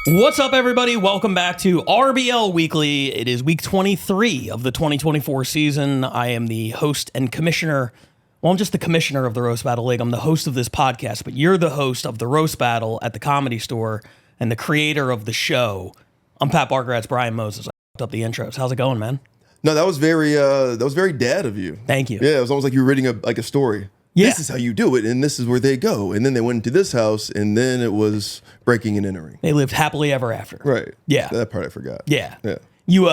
What's up, everybody? Welcome back to RBL Weekly. It is week 23 of the 2024 season. I am the host and commissioner. Well, I'm just the commissioner of the Roast Battle League. I'm the host of this podcast, but you're the host of the Roast Battle at the Comedy Store and the creator of the show. I'm Pat Barker. That's Brian Moses. I fucked up the intros. How's it going, man? No, that was very dad of you. Thank you. Yeah, it was almost like you were reading a story. Yeah. This is how you do it, and this is where they go. And then they went into this house, and then it was breaking and entering. They lived happily ever after. Right. Yeah. That part I forgot. Yeah. Yeah. You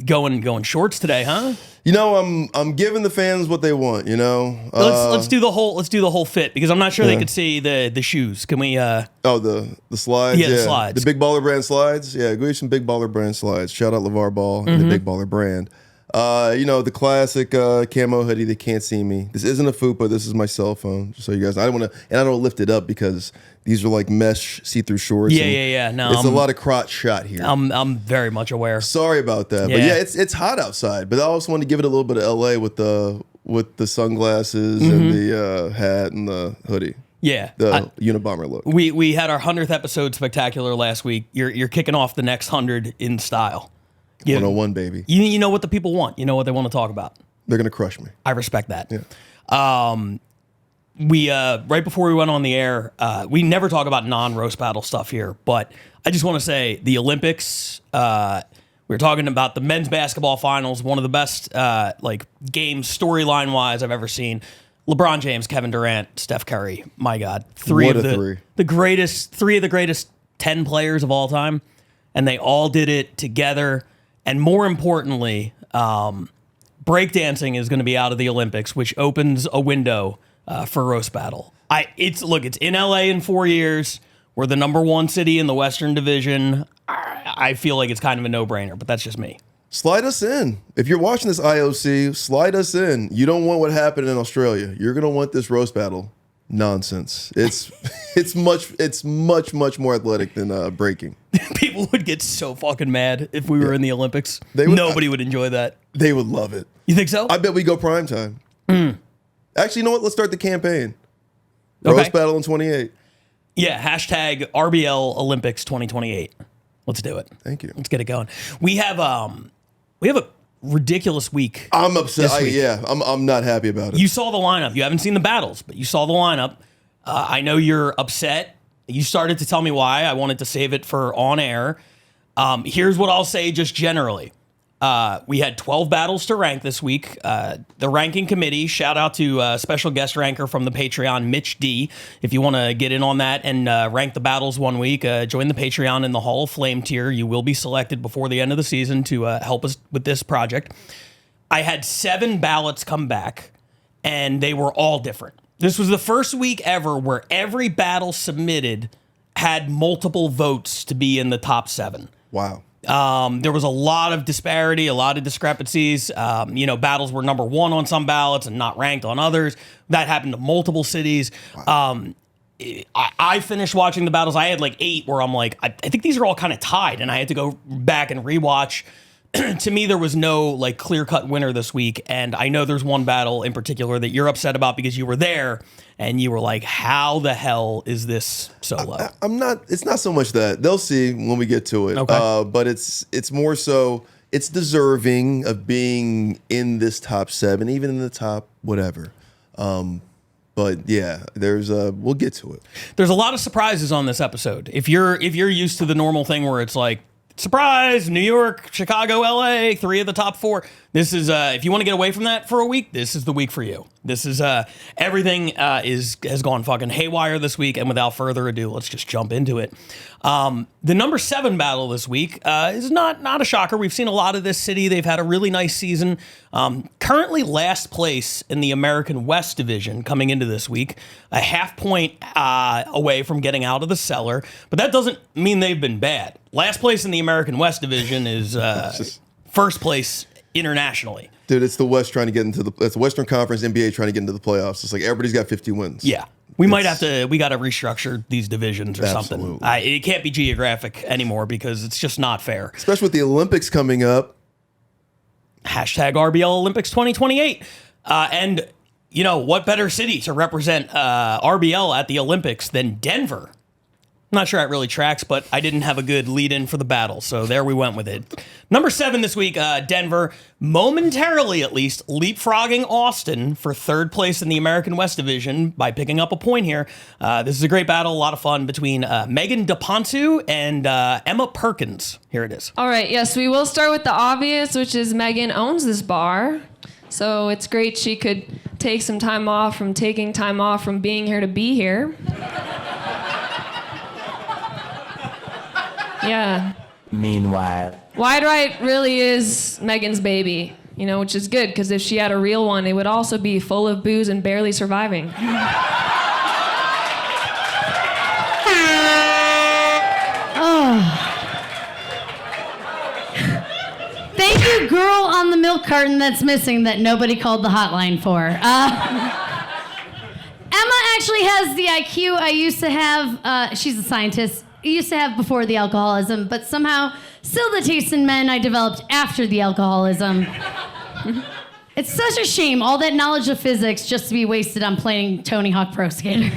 going shorts today, huh? You know, I'm giving the fans what they want. You know. Let's do the whole fit because I'm not sure they could see the shoes. Can we? The slides. Yeah, the slides. The Big Baller Brand slides. Yeah, go get some Big Baller Brand slides. Shout out LeVar Ball and the Big Baller Brand. The classic camo hoodie. They can't see me. This isn't a fupa. This is my cell phone. Just so you guys, I don't lift it up because these are like mesh see-through shorts. Yeah. No, it's a lot of crotch shot here. I'm very much aware. Sorry about that, but yeah, it's hot outside. But I also want to give it a little bit of LA with the sunglasses and the hat and the hoodie. Yeah, the Unabomber look. We had our 100th episode spectacular last week. You're kicking off the next 100 in style. 101, baby. You know what the people want. You know what they want to talk about. They're gonna crush me. I respect that. Yeah. We right before we went on the air, we never talk about non-roast battle stuff here, but I just want to say the Olympics. We were talking about the men's basketball finals, one of the best games storyline wise I've ever seen. LeBron James, Kevin Durant, Steph Curry. My God, three of the greatest 10 players of all time, and they all did it together. And more importantly, breakdancing is going to be out of the Olympics, which opens a window for roast battle. It's in LA in 4 years. We're the number one city in the Western Division. I feel like it's kind of a no-brainer, but that's just me. Slide us in. If you're watching this IOC, slide us in. You don't want what happened in Australia. You're going to want this roast battle nonsense. It's much more athletic than breaking. People would get so fucking mad if we were in the Olympics. Nobody would enjoy that. They would love it. You think so? I bet we go prime time. Actually, you know what? Let's start the campaign. Roast battle in 28. Yeah, hashtag RBL Olympics 2028. Let's do it. Thank you. Let's get it going. We have a ridiculous week. I'm upset. I'm not happy about it. You saw the lineup. You haven't seen the battles, but you saw the lineup. I know you're upset. You started to tell me why. I wanted to save it for on air. Here's what I'll say just generally. We had 12 battles to rank this week. The ranking committee, shout out to special guest ranker from the Patreon, Mitch D. If you want to get in on that and rank the battles one week, join the Patreon in the Hall of Flame tier. You will be selected before the end of the season to help us with this project. I had 7 ballots come back, and they were all different. This was the first week ever where every battle submitted had multiple votes to be in the top 7. Wow. There was a lot of disparity, a lot of discrepancies. Battles were number 1 on some ballots and not ranked on others. That happened to multiple cities. Wow. I finished watching the battles. I had like 8 where I'm like, I think these are all kind of tied, and I had to go back and rewatch. To me, there was no like clear-cut winner this week, and I know there's one battle in particular that you're upset about because you were there and you were like, how the hell is this so low? I'm not. It's not so much that. They'll see when we get to it. Okay. But it's more so it's deserving of being in this top 7, even in the top whatever. But yeah, we'll get to it. There's a lot of surprises on this episode. If you're used to the normal thing where it's like, surprise, New York, Chicago, LA, 3 of the top 4. This is, if you want to get away from that for a week, this is the week for you. This is, everything has gone fucking haywire this week. And without further ado, let's just jump into it. The number 7 battle this week is not a shocker. We've seen a lot of this city. They've had a really nice season. Currently last place in the American West Division coming into this week, a half point away from getting out of the cellar. But that doesn't mean they've been bad. Last place in the American West Division is first place internationally. Dude, it's the West trying to get into it's the Western Conference NBA trying to get into the playoffs. It's like everybody's got 50 wins. Yeah. We got to restructure these divisions or something. It can't be geographic anymore because it's just not fair. Especially with the Olympics coming up. Hashtag RBL Olympics 2028. And, what better city to represent RBL at the Olympics than Denver? Not sure it really tracks, but I didn't have a good lead-in for the battle, so there we went with it. Number 7 this week, Denver, momentarily at least, leapfrogging Austin for 3rd place in the American West Division by picking up a point here. This is a great battle, a lot of fun between Megan DePontu and Emma Perkins. Here it is. All right, yes, we will start with the obvious, which is Megan owns this bar. So it's great she could take some time off from taking time off from being here to be here. Yeah. Meanwhile. Wide Right really is Megan's baby, which is good, because if she had a real one, it would also be full of booze and barely surviving. Thank you, girl on the milk carton that's missing that nobody called the hotline for. Emma actually has the IQ I used to have. She's a scientist. I used to have before the alcoholism, but somehow still the taste in men I developed after the alcoholism. It's such a shame, all that knowledge of physics just to be wasted on playing Tony Hawk Pro Skater.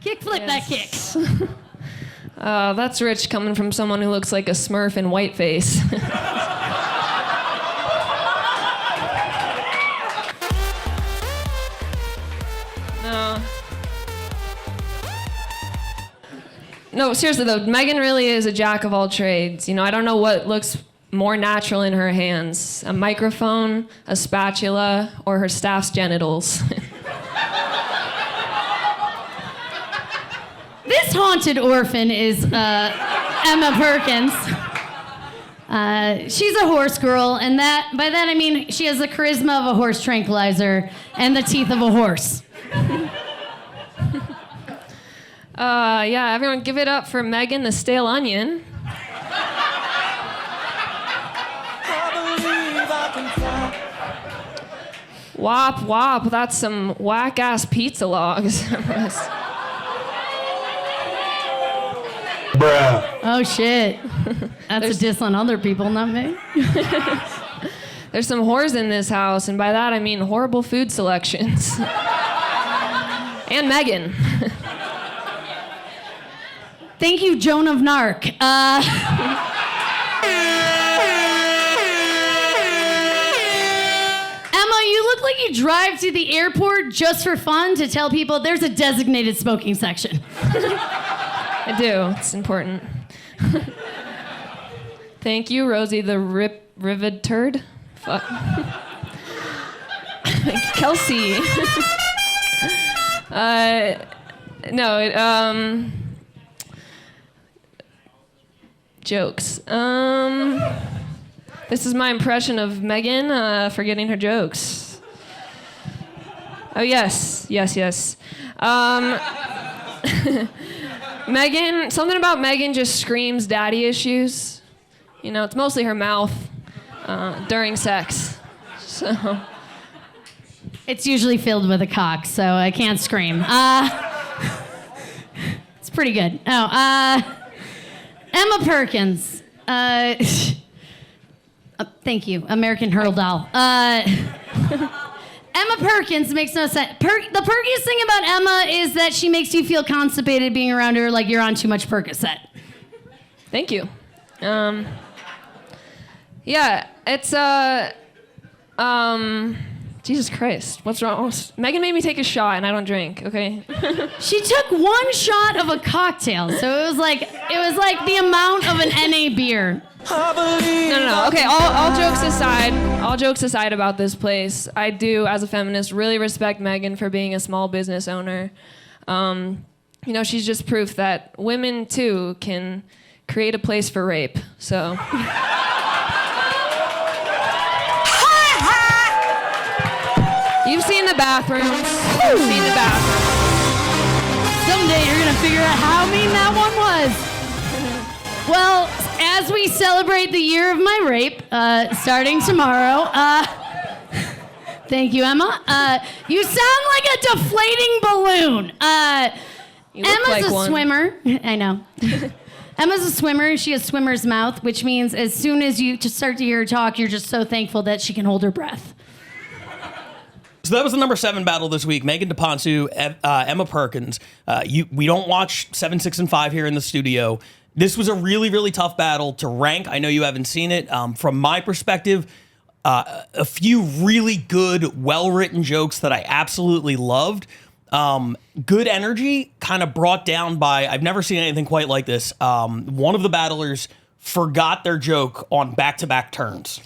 Kick flip that kick. That's rich coming from someone who looks like a Smurf in whiteface. No, seriously though, Megan really is a jack of all trades. I don't know what looks more natural in her hands: a microphone, a spatula, or her staff's genitals. This haunted orphan is Emma Perkins. She's a horse girl, and by that I mean she has the charisma of a horse tranquilizer and the teeth of a horse. Yeah, everyone give it up for Megan the Stale Onion. Wop, wop, that's some whack-ass pizza logs. Bruh. Oh shit. That's a diss on other people, not me. There's some whores in this house, and by that I mean horrible food selections. And Megan. Thank you, Joan of Narc. Emma, you look like you drive to the airport just for fun to tell people there's a designated smoking section. I do. It's important. Thank you, Rosie the Rivet Turd. Fuck. Kelsey. Jokes. This is my impression of Megan forgetting her jokes. Oh, yes. Megan, something about Megan just screams daddy issues. It's mostly her mouth during sex. So. It's usually filled with a cock, so I can't scream. It's pretty good. Emma Perkins. Thank you, American Hurl Doll. Emma Perkins makes no sense. The perkiest thing about Emma is that she makes you feel constipated being around her, like you're on too much Percocet. Thank you. Yeah, it's Jesus Christ, what's wrong? Megan made me take a shot, and I don't drink. Okay. She took one shot of a cocktail, so it was like the amount of an NA beer. No. Okay, all jokes aside about this place, I do, as a feminist, really respect Megan for being a small business owner. She's just proof that women too can create a place for rape. So. You've seen the bathrooms. Someday you're gonna figure out how mean that one was. Well, as we celebrate the year of my rape, starting tomorrow, thank you, Emma. You sound like a deflating balloon. Emma's a swimmer. I know. Emma's a swimmer. She has swimmer's mouth, which means as soon as you just start to hear her talk, you're just so thankful that she can hold her breath. So that was the number 7 battle this week. Megan DePonsu, Emma Perkins. We don't watch 7, 6, and 5 here in the studio. This was a really, really tough battle to rank. I know you haven't seen it. From my perspective, a few really good, well-written jokes that I absolutely loved. Good energy, kind of brought down by, I've never seen anything quite like this. One of the battlers forgot their joke on back-to-back turns.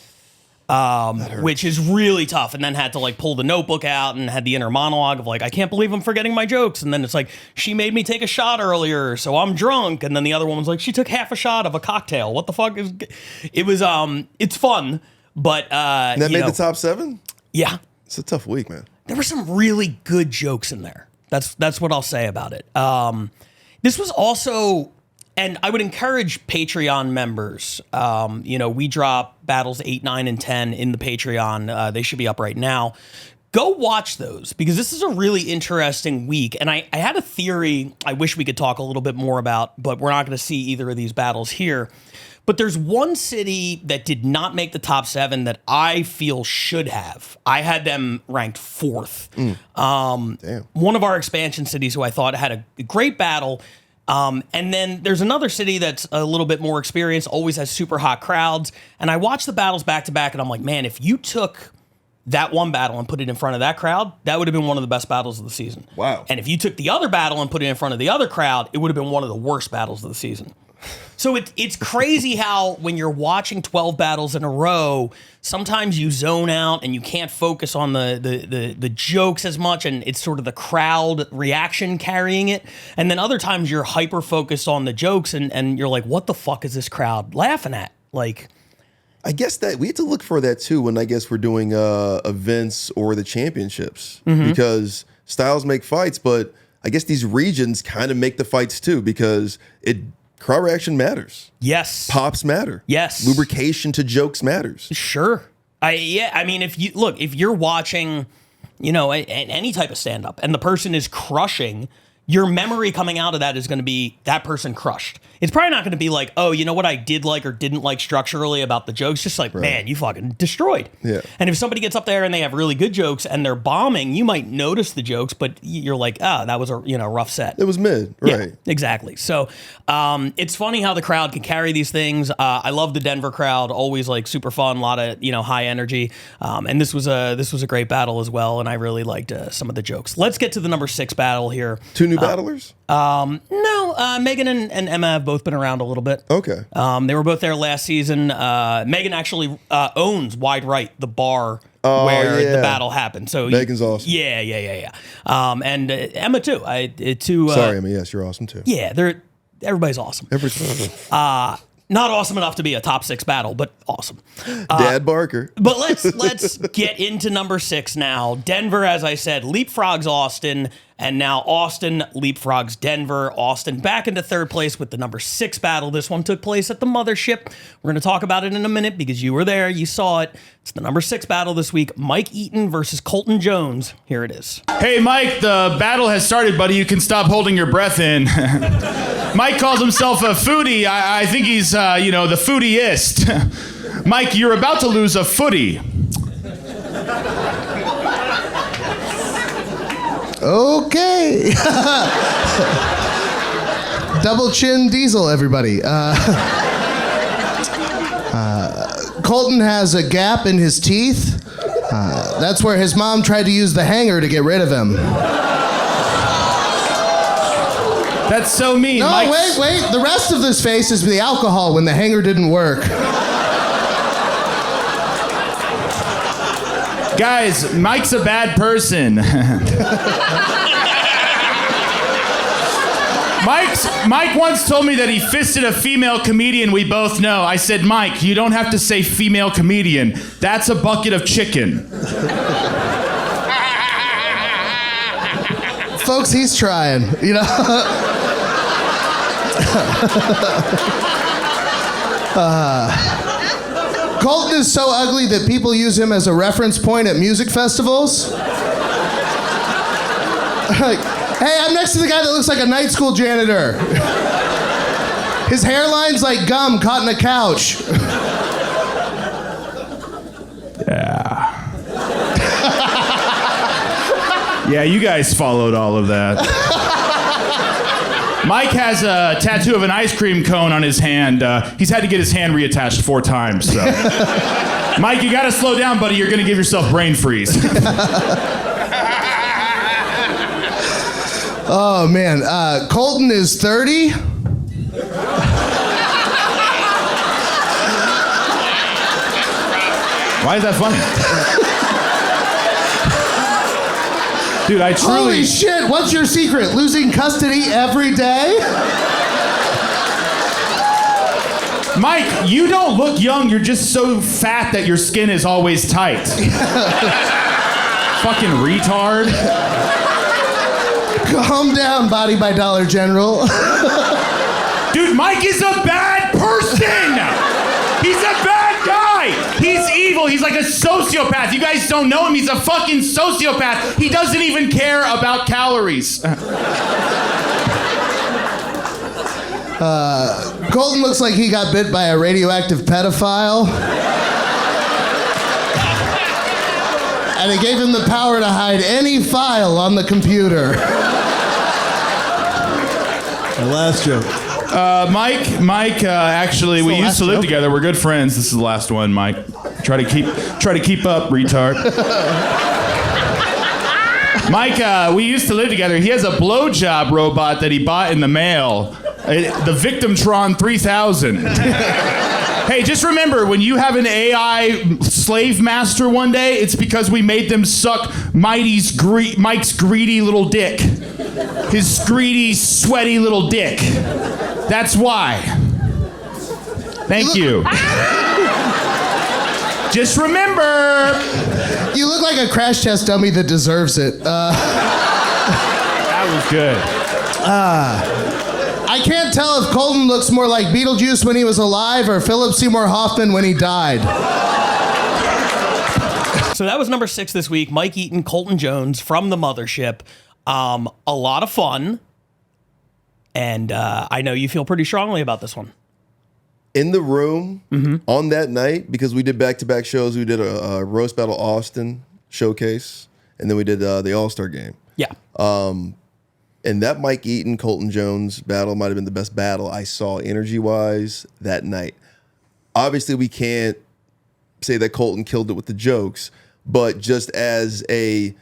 Which is really tough, and then had to like pull the notebook out and had the inner monologue of like, I can't believe I'm forgetting my jokes, and then it's like, she made me take a shot earlier, so I'm drunk, and then the other one was like, she took half a shot of a cocktail. What the fuck is? It was it's fun, but And that made the top 7. Yeah, It's a tough week, man. there were some really good jokes in there. That's what I'll say about it. This was also. And I would encourage Patreon members. We drop battles 8, 9, and 10 in the Patreon. They should be up right now. Go watch those because this is a really interesting week. And I had a theory I wish we could talk a little bit more about, but we're not going to see either of these battles here. But there's one city that did not make the top 7 that I feel should have. I had them ranked 4th. Damn. One of our expansion cities who I thought had a great battle. And then there's another city that's a little bit more experienced, always has super hot crowds. And I watched the battles back to back, and I'm like, man, if you took that one battle and put it in front of that crowd, that would have been one of the best battles of the season. Wow. And if you took the other battle and put it in front of the other crowd, it would have been one of the worst battles of the season. So it's crazy how when you're watching 12 battles in a row, sometimes you zone out and you can't focus on the jokes as much, and it's sort of the crowd reaction carrying it. And then other times you're hyper focused on the jokes and you're like, what the fuck is this crowd laughing at? Like, I guess that we have to look for that too when I guess we're doing events or the championships because styles make fights, but I guess these regions kind of make the fights too because crowd reaction matters. Yes. Pops matter. Yes. Lubrication to jokes matters. Sure. I mean, if you're watching, any type of stand-up and the person is crushing, your memory coming out of that is going to be that person crushed. It's probably not going to be like, oh, you know what I did like or didn't like structurally about the jokes? Just like, man, you fucking destroyed. Yeah. And if somebody gets up there and they have really good jokes and they're bombing, you might notice the jokes, but you're like, that was a rough set. It was mid, right? Yeah, exactly. So it's funny how the crowd can carry these things. I love the Denver crowd, always like super fun, a lot of high energy. And this was a great battle as well, and I really liked some of the jokes. Let's get to the number 6 battle here. 2 new battlers? No, Megan and Emma have both been around a little bit. Okay. They were both there last season. Megan actually owns Wide Right, the bar where the battle happened. So Megan's awesome. Yeah. And Emma too. Sorry, Emma. Yes, you're awesome too. Yeah, everybody's awesome. Not awesome enough to be a top 6 battle, but awesome. Dad Barker. But let's get into number 6 now. Denver, as I said, leapfrogs Austin, and now Austin leapfrogs Denver. Austin back into 3rd place with the number 6 battle. This one took place at the mothership. We're going to talk about it in a minute because you were there, you saw it. It's the number 6 battle this week. Mike Eaton versus Colton Jones. Here it is. Hey, Mike, the battle has started, buddy. You can stop holding your breath in. Mike calls himself a foodie. I think he's, the foodieist. Mike, you're about to lose a footy. Okay. Double chin diesel, everybody. Colton has a gap in his teeth. That's where his mom tried to use the hanger to get rid of him. That's so mean. No, Mike's... wait. The rest of this face is the alcohol when the hanger didn't work. Guys, Mike's a bad person. Mike once told me that he fisted a female comedian we both know. I said, Mike, you don't have to say female comedian. That's a bucket of chicken. Folks, he's trying, Colton is so ugly that people use him as a reference point at music festivals. Like, hey, I'm next to the guy that looks like a night school janitor. His hairline's like gum caught in a couch. Yeah. Yeah, you guys followed all of that. Mike has a tattoo of an ice cream cone on his hand. He's had to get his hand reattached 4 times. So. Mike, you gotta slow down, buddy. You're gonna give yourself brain freeze. Oh, man. Colton is 30. Why is that funny? Dude, I truly... Holy shit, what's your secret? Losing custody every day? Mike, you don't look young. You're just so fat that your skin is always tight. Fucking retard. Calm down, Body by Dollar General. Dude, Mike is a bad person. He's a bad guy. He's evil. He's like a sociopath. You guys don't know him. He's a fucking sociopath. He doesn't even care about calories. Colton looks like he got bit by a radioactive pedophile. And it gave him the power to hide any file on the computer. My last joke. Mike, actually, we used to live together. We're good friends. This is the last one, Mike. Try to keep up, retard. Mike, we used to live together. He has a blowjob robot that he bought in the mail. The Victimtron 3000. Hey, just remember, when you have an AI slave master one day, it's because we made them suck Mike's greedy little dick. His greedy, sweaty little dick. That's why. Thank you. Just remember. You look like a crash test dummy that deserves it. That was good. I can't tell if Colton looks more like Beetlejuice when he was alive or Philip Seymour Hoffman when he died. So that was number 6 this week. Mike Eaton, Colton Jones from the Mothership. A lot of fun. And I know you feel pretty strongly about this one. In the room on that night, because we did back-to-back shows. We did a Roast Battle Austin showcase, and then we did the All-Star game. Yeah. And that Mike Eaton, Colton Jones battle might have been the best battle I saw energy-wise that night. Obviously, we can't say that Colton killed it with the jokes, but just as a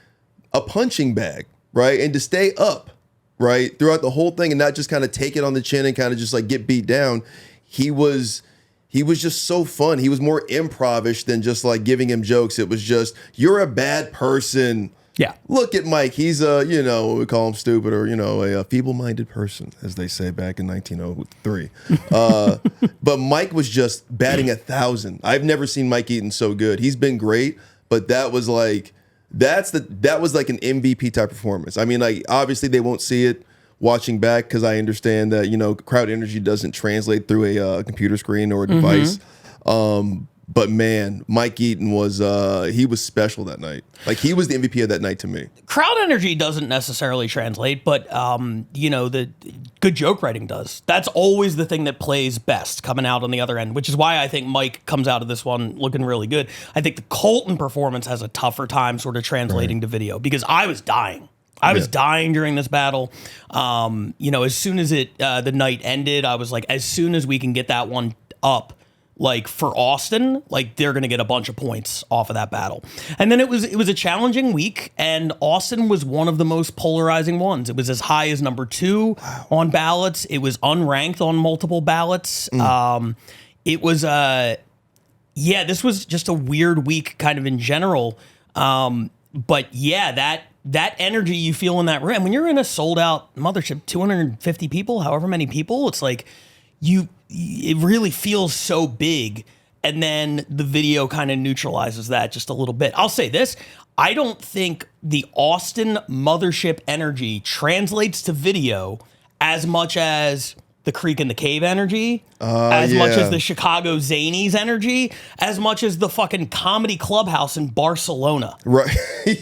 punching bag, right? And to stay up, right, throughout the whole thing and not just kind of take it on the chin and kind of just like get beat down. He was just so fun. He was more improv-ish than just like giving him jokes. It was just, you're a bad person. Yeah. Look at Mike. He's we call him stupid or, a feeble-minded person, as they say back in 1903. But Mike was just batting 1,000. I've never seen Mike Eaton so good. He's been great, but that was like an MVP type performance. I mean, like, obviously they won't see it watching back because I understand that, crowd energy doesn't translate through a computer screen or a device. But man, Mike Eaton he was special that night. Like, he was the MVP of that night to me. Crowd energy doesn't necessarily translate, but the good joke writing does. That's always the thing that plays best coming out on the other end, which is why I think Mike comes out of this one looking really good. I think the Colton performance has a tougher time sort of translating to video because I was dying. I was dying during this battle. As soon as the night ended, I was like, as soon as we can get that one up, like for Austin, like they're going to get a bunch of points off of that battle. And then it was a challenging week, and Austin was one of the most polarizing ones. It was as high as number 2 on ballots. It was unranked on multiple ballots. It was this was just a weird week kind of in general. But yeah, that energy you feel in that room, when you're in a sold out Mothership, 250 people, however many people, it's like it really feels so big. And then the video kind of neutralizes that just a little bit. I'll say this. I don't think the Austin Mothership energy translates to video as much as the Creek and the Cave energy, as much as the Chicago Zanies energy, as much as the fucking Comedy Clubhouse in Barcelona. Right.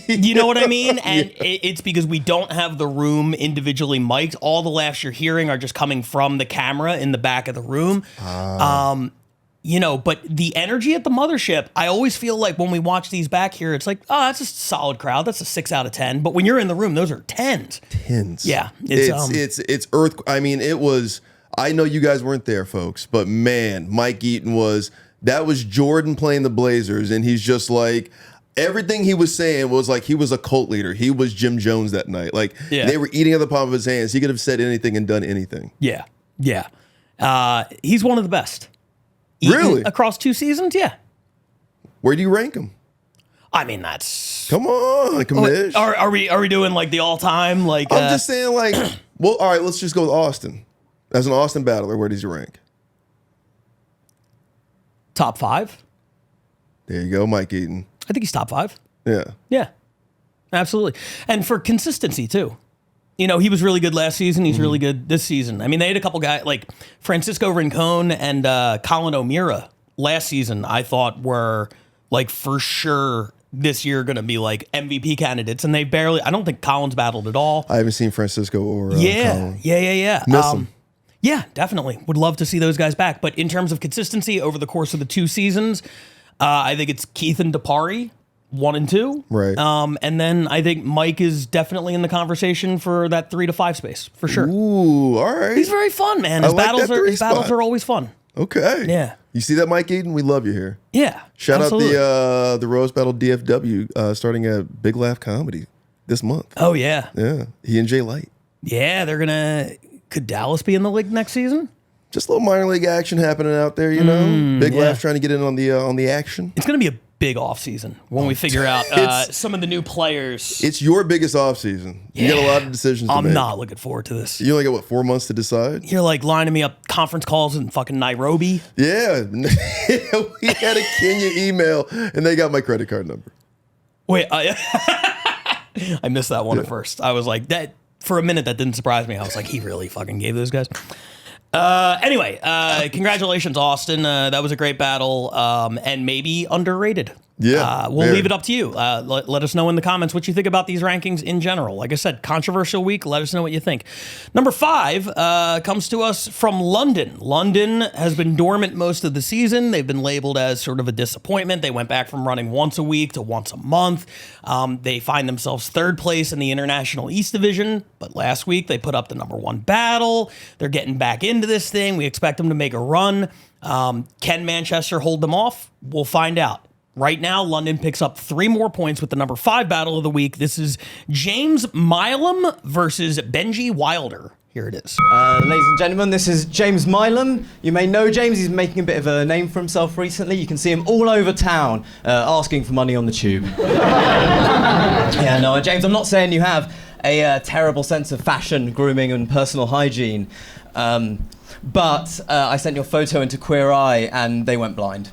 You know what I mean? And it's because we don't have the room individually mic'd. All the laughs you're hearing are just coming from the camera in the back of the room. but the energy at the mothership, I always feel like when we watch these back here, it's like, oh, that's a solid crowd. That's a 6 out of 10. But when you're in the room, those are 10s. 10s. Yeah. It's earth. I mean, it was, I know you guys weren't there, folks, but man, Mike Eaton that was Jordan playing the Blazers. And he's just like, everything he was saying was like he was a cult leader. He was Jim Jones that night. Like they were eating at the palm of his hands. He could have said anything and done anything. Yeah. Yeah. He's one of the best. Really? Across 2 seasons? Yeah. Where do you rank him? I mean, that's... Come on, commish. Are we doing like the all-time? Like I'm just saying like, well, all right, let's just go with Austin. As an Austin battler, where does he rank? Top 5? There you go, Mike Eaton. I think he's top 5. Yeah. Yeah. Absolutely. And for consistency, too. He was really good last season. He's really good this season. I mean, they had a couple guys like Francisco Rincon and Colin O'Meara last season, I thought were like for sure this year going to be like MVP candidates. And I don't think Colin's battled at all. I haven't seen Francisco or Colin. Yeah. Miss him. Yeah, definitely. Would love to see those guys back. But in terms of consistency over the course of the 2 seasons, I think it's Keith and Dapari, 1 and 2. Right. And then I think Mike is definitely in the conversation for that 3 to 5 space, for sure. Ooh, all right. He's very fun, man. His battles are always fun. Okay. Yeah. You see that, Mike Eaton? We love you here. Yeah. Shout absolutely. out the Rose Battle DFW starting at Big Laugh Comedy this month. Oh, yeah. Yeah. He and Jay Light. Yeah, could Dallas be in the league next season? Just a little minor league action happening out there, Big Laugh trying to get in on the action. It's going to be a big offseason when we figure out some of the new players. It's your biggest offseason. You got a lot of decisions to make. I'm not looking forward to this. You only got, 4 months to decide? You're like lining me up conference calls in fucking Nairobi. Yeah. We had a Kenya email, and they got my credit card number. Wait, I missed that one at first. I was like, that for a minute, that didn't surprise me. I was like, he really fucking gave those guys. Anyway, congratulations, Austin. That was a great battle, and maybe underrated. Yeah. We'll leave it up to you. Let us know in the comments what you think about these rankings in general. Like I said, controversial week. Let us know what you think. Number 5 comes to us from London. London has been dormant most of the season. They've been labeled as sort of a disappointment. They went back from running once a week to once a month. They find themselves 3rd place in the International East Division, but last week they put up the number 1 battle. They're getting back into this thing. We expect them to make a run. Can Manchester hold them off? We'll find out. Right now, London picks up 3 more points with the number 5 battle of the week. This is James Milam versus Benji Wilder. Here it is. Ladies and gentlemen, this is James Milam. You may know James. He's making a bit of a name for himself recently. You can see him all over town asking for money on the tube. Yeah, no, James, I'm not saying you have a terrible sense of fashion, grooming, and personal hygiene. But I sent your photo into Queer Eye, and they went blind.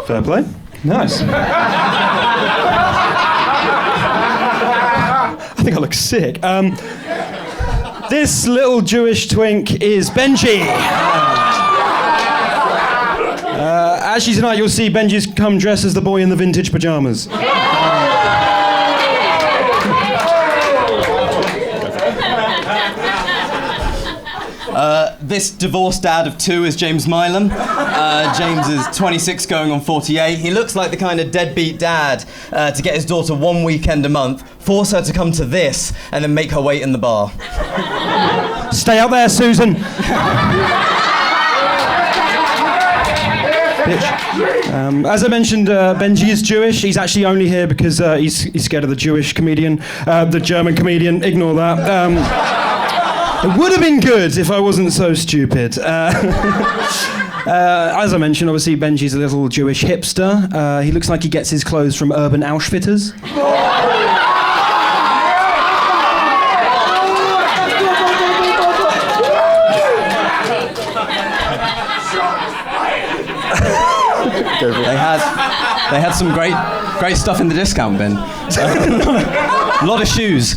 Fair play. Nice. I think I look sick. This little Jewish twink is Benji. Actually, tonight you'll see Benji's come dressed as the boy in the vintage pajamas. This divorced dad of 2 is James Milam. James is 26 going on 48. He looks like the kind of deadbeat dad to get his daughter 1 weekend a month, force her to come to this, and then make her wait in the bar. Stay out there, Susan. Bitch. As I mentioned, Benji is Jewish. He's actually only here because he's scared of the Jewish comedian, the German comedian. Ignore that. It would have been good if I wasn't so stupid. As I mentioned, obviously, Benji's a little Jewish hipster. He looks like he gets his clothes from Urban Outfitters. They had some great stuff in the discount bin. A lot of shoes.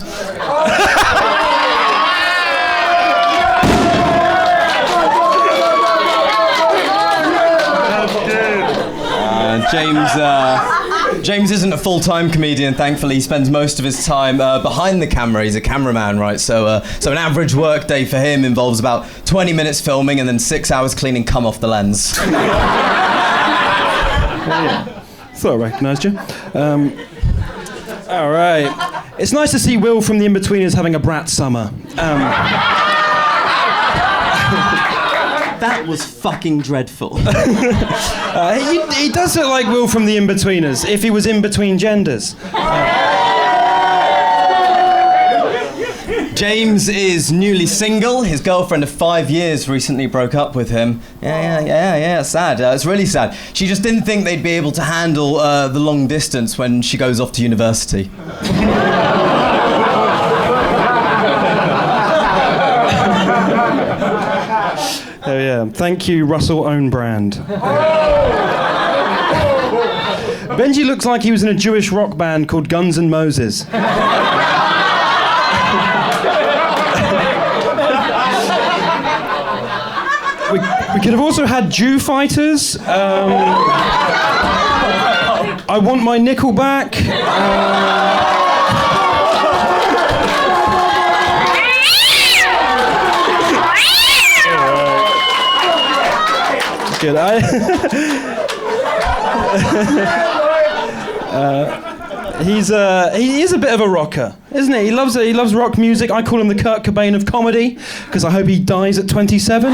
James isn't a full-time comedian, thankfully. He spends most of his time behind the camera. He's a cameraman, right? So an average work day for him involves about 20 minutes filming and then 6 hours cleaning cum off the lens. Thought I recognised you. All right. It's nice to see Will from The In-Betweeners having a brat summer. That was fucking dreadful. He does look like Will from The In-Betweeners, if he was in between genders. James is newly single. His girlfriend of 5 years recently broke up with him. Yeah, sad. It's really sad. She just didn't think they'd be able to handle the long distance when she goes off to university. Oh yeah, thank you, Russell Own Brand. Benji looks like he was in a Jewish rock band called Guns N' Moses. We could have also had Jew fighters. I want my nickel back. Good. He is a bit of a rocker, isn't he? He loves rock music. I call him the Kurt Cobain of comedy because I hope he dies at 27.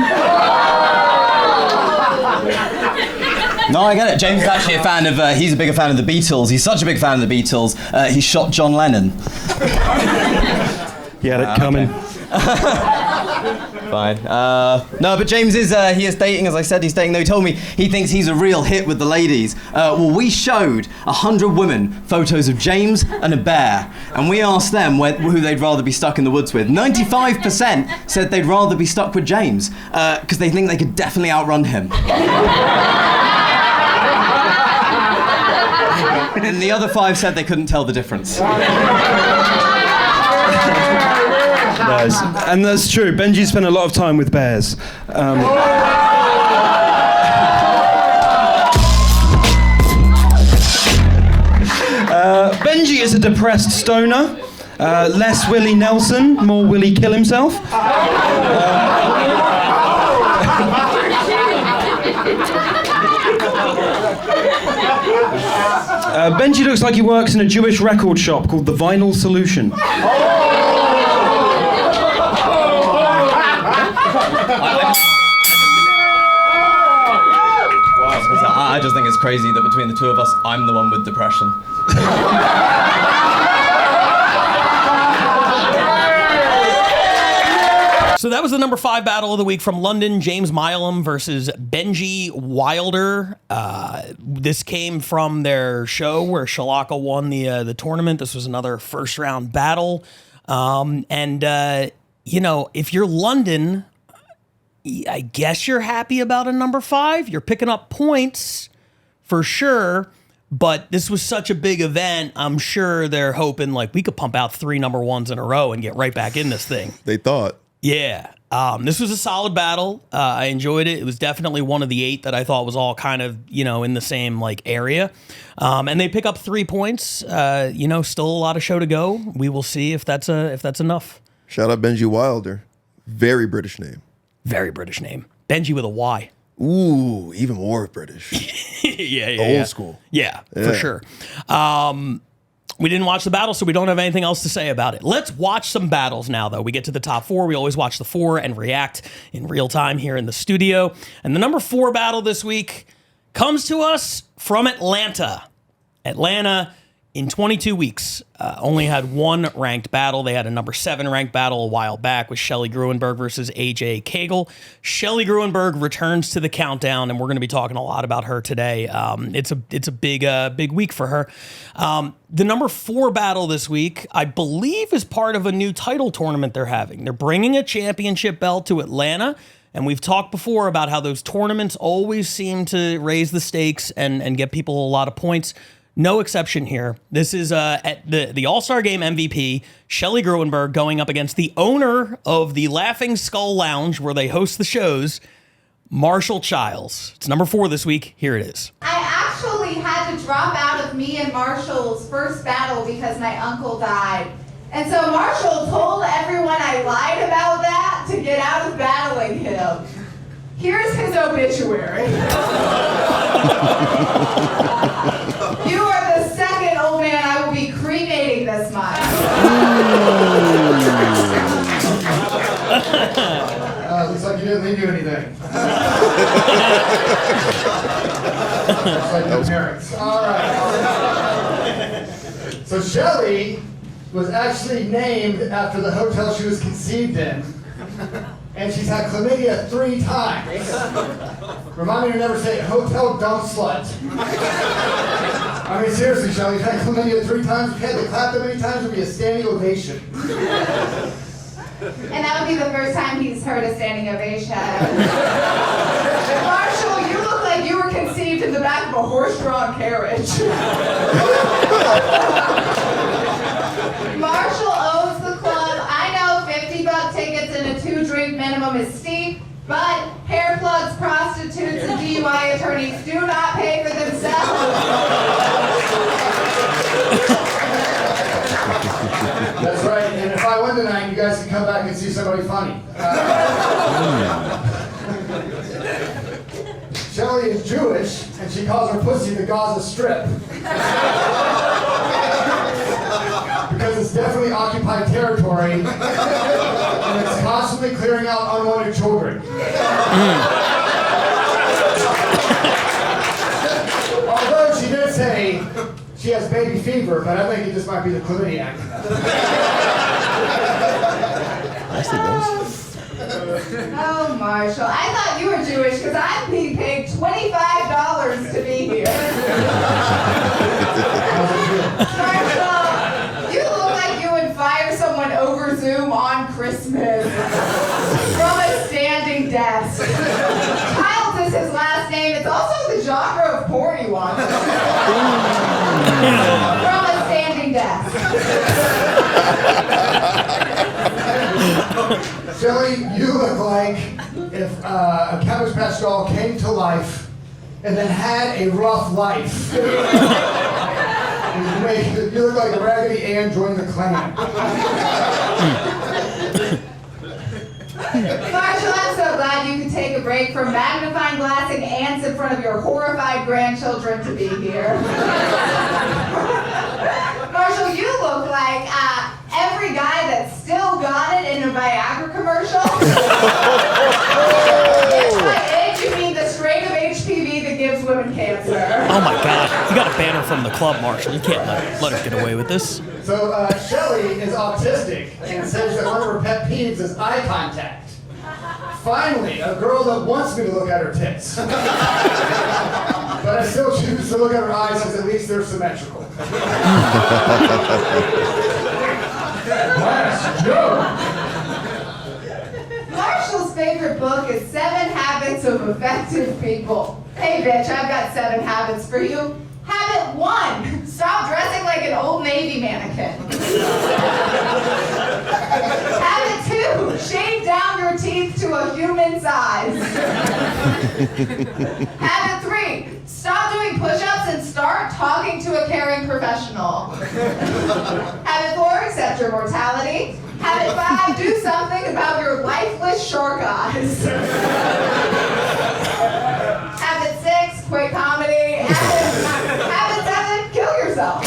No, I get it. James is actually a fan of. He's a bigger fan of the Beatles. He's such a big fan of the Beatles. He shot John Lennon. He had it coming. Okay. Fine. No, but James is dating, as I said, he's dating, though he told me he thinks he's a real hit with the ladies. Well, we showed 100 women photos of James and a bear, and we asked them who they'd rather be stuck in the woods with. 95% said they'd rather be stuck with James, because they think they could definitely outrun him. And the other 5 said they couldn't tell the difference. Nice. And that's true. Benji spent a lot of time with bears. Benji is a depressed stoner. Less Willie Nelson, more Willie kill himself. Benji looks like he works in a Jewish record shop called The Vinyl Solution. I just think it's crazy that between the two of us, I'm the one with depression. So that was the number 5 battle of the week from London, James Milam versus Benji Wilder. This came from their show where Shalaka won the tournament. This was another first round battle. If you're London, I guess you're happy about a number 5. You're picking up points for sure. But this was such a big event. I'm sure they're hoping we could pump out 3 number 1s in a row and get right back in this thing. They thought. Yeah. This was a solid battle. I enjoyed it. It was definitely one of the 8 that I thought was all kind of, in the same area. And they pick up 3 points. Still a lot of show to go. We will see if that's enough. Shout out Benji Wilder. Very British name. Very British name. Benji with a Y. Ooh, even more British. Yeah. Old school. Yeah, for sure. We didn't watch the battle, so we don't have anything else to say about it. Let's watch some battles now, though. We get to the top 4. We always watch the 4 and react in real time here in the studio. And the number 4 battle this week comes to us from Atlanta. Atlanta, in 22 weeks, only had 1 ranked battle. They had a number 7 ranked battle a while back with Shelley Gruenberg versus AJ Cagle. Shelley Gruenberg returns to the countdown, and we're going to be talking a lot about her today. It's a big week for her. The number 4 battle this week, I believe, is part of a new title tournament they're having. They're bringing a championship belt to Atlanta, and we've talked before about how those tournaments always seem to raise the stakes and get people a lot of points. No exception here. This is at the All-Star Game MVP, Shelley Gruenberg, going up against the owner of the Laughing Skull Lounge, where they host the shows, Marshall Childs. It's number 4 this week. Here it is. I actually actually had to drop out of me and Marshall's first battle because my uncle died. And so Marshall told everyone I lied about that to get out of battling him. Here's his obituary. You are the second old man I will be cremating this month. Looks like you didn't leave you anything. Looks like your parents. All right. So Shelley was actually named after the hotel she was conceived in. And she's had chlamydia 3 times. Remind me to never say hotel dump slut. I mean, seriously, Shelley, you've had chlamydia 3 times. If you had to clap that many times, it would be a standing ovation. And that would be the first time he's heard a standing ovation. Marshall, you look like you were conceived in the back of a horse-drawn carriage. Marshall owns the club. I know $50 tickets and a 2-drink minimum is steep, but hair plugs, prostitutes, and DUI attorneys do not pay for themselves. That's right, and if I win tonight, you guys can come back and see somebody funny. Shelley is Jewish, and she calls her pussy the Gaza Strip. Because it's definitely occupied territory, and it's constantly clearing out unwanted children. Although she did say she has baby fever, but I think it just might be the chlamydia. Oh, Marshall, I thought you were Jewish because I'm being paid $25 to be here. Marshall, you look like you would fire someone over Zoom on Christmas from a standing desk. Childs is his last name. It's also the genre of porn he wants. From a standing desk. Shelley, you look like if a Cabbage Patch doll came to life and then had a rough life. You look like a Raggedy Ann joining the Klan. Marshall, I'm so glad you could take a break from magnifying glassing ants in front of your horrified grandchildren to be here. Marshall, you look like every guy that's still got it in a Viagra commercial. If by it you mean the strain of HPV that gives women cancer. Oh my God. You got to ban her from the club, Marshall. You can't let her get away with this. So Shelley is autistic and says that one of her pet peeves is eye contact. Finally, a girl that wants me to look at her tits. But I still choose to look at her eyes because at least they're symmetrical. Last joke. Marshall's favorite book is 7 Habits of Effective People. Hey bitch, I've got 7 habits for you. Habit 1, stop dressing like an Old Navy mannequin. Habit 2, shave down your teeth to a human size. Habit 3, stop doing push-ups and start talking to a caring professional. Habit 4, accept your mortality. Habit 5, do something about your lifeless shark eyes. Habit 6, quit comedy. Habit 7, kill yourself.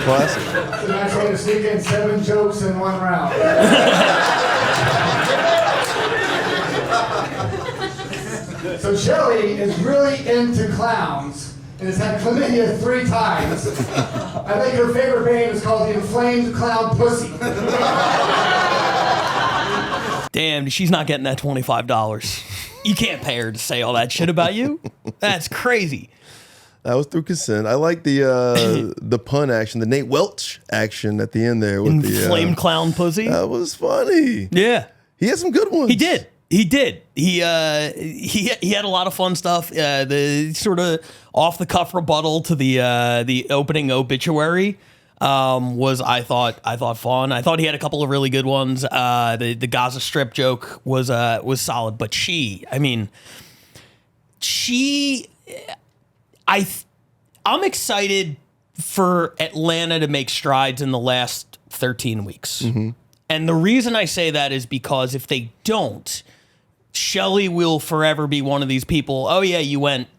Classic. It's a nice way to sneak in 7 jokes in one round. So Shelley is really into clowns and has had chlamydia 3 times. I think her favorite band is called the Inflamed Clown Pussy. Damn, she's not getting that $25. You can't pay her to say all that shit about you. That's crazy. That was through consent. I like the pun action, the Nate Welch action at the end there with Inflamed clown pussy. That was funny. Yeah, he had some good ones. He did. He had a lot of fun stuff. The sort of off the cuff rebuttal to the opening obituary was I thought fun. I thought he had a couple of really good ones. The Gaza Strip joke was solid, but I mean, I'm excited for Atlanta to make strides in the last 13 weeks. And the reason I say that is because if they don't, Shelly will forever be one of these people. Oh yeah,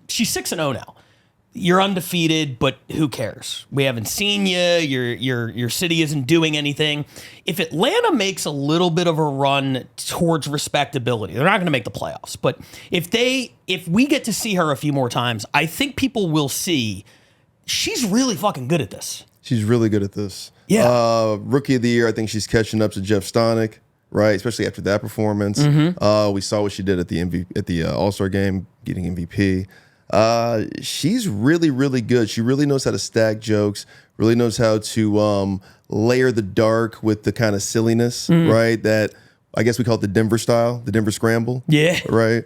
she's 6-0 now. You're undefeated, but who cares? We haven't seen you. Your city isn't doing anything. If Atlanta makes a little bit of a run towards respectability, they're not going to make the playoffs. But if we get to see her a few more times, I think people will see she's really fucking good at this. She's really good at this. Yeah. Rookie of the year, I think she's catching up to Jeff Stonick, right? Especially after that performance. We saw what she did at the All-Star game, getting MVP. She's really, really good. She really knows how to stack jokes, really knows how to layer the dark with the kind of silliness, right? That I guess we call it the Denver style, the Denver scramble. Yeah. Right?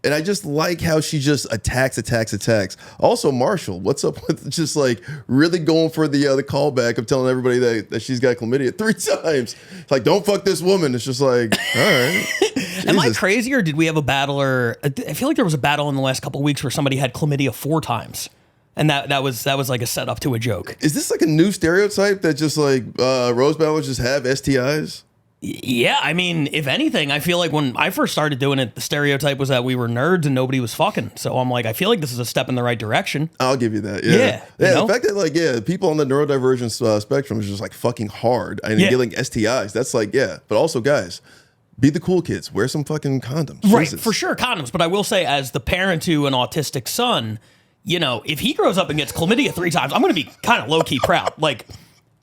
And I just like how she just attacks. Also, Marshall, what's up with just like really going for the callback of telling everybody that she's got chlamydia 3 times? It's like, don't fuck this woman. It's just like, all right. Am I crazy, or did we have a battler? I feel like there was a battle in the last couple of weeks where somebody had chlamydia 4 times. And that was like a setup to a joke. Is this like a new stereotype that just like rose battlers just have STIs? Yeah, I mean, if anything, I feel like when I first started doing it, the stereotype was that we were nerds and nobody was fucking. So I'm like, I feel like this is a step in the right direction. I'll give you that. Yeah. The fact that people on the neurodivergent spectrum is just like fucking hard and getting STIs. That's like, but also guys, be the cool kids. Wear some fucking condoms. Right, Jesus. for sure, condoms. But I will say, as the parent to an autistic son, if he grows up and gets chlamydia 3 times, I'm going to be kind of low-key proud. Like,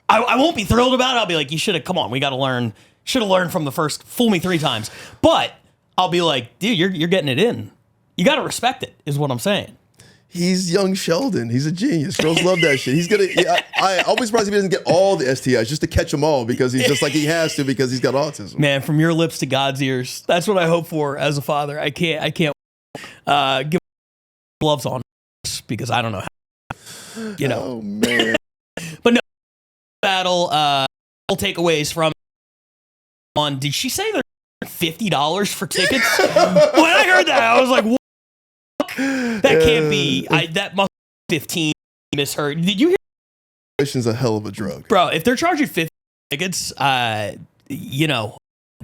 I won't be thrilled about it. I'll be like, you should have, come on, we got to learn. Should have learned from the first, fool me 3 times. But I'll be like, dude, you're getting it in. You got to respect it, is what I'm saying. He's young Sheldon. He's a genius. Girls love that shit. He's gonna. I'll be surprised if he doesn't get all the STIs just to catch them all because he's just like he has to because he's got autism. Man, from your lips to God's ears. That's what I hope for as a father. I can't give gloves on because I don't know how. Oh man. But no battle. Takeaways from. Did she say they're $50 for tickets? When I heard that, I was like, what? That can't be. That must be 15. Misheard. Did you hear? It's a hell of a drug. Bro, if they're charging 50 tickets, we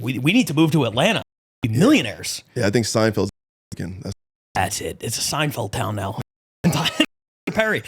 need to move to Atlanta. Be millionaires. Yeah, I think Seinfeld's That's it. It's a Seinfeld town now. Perry.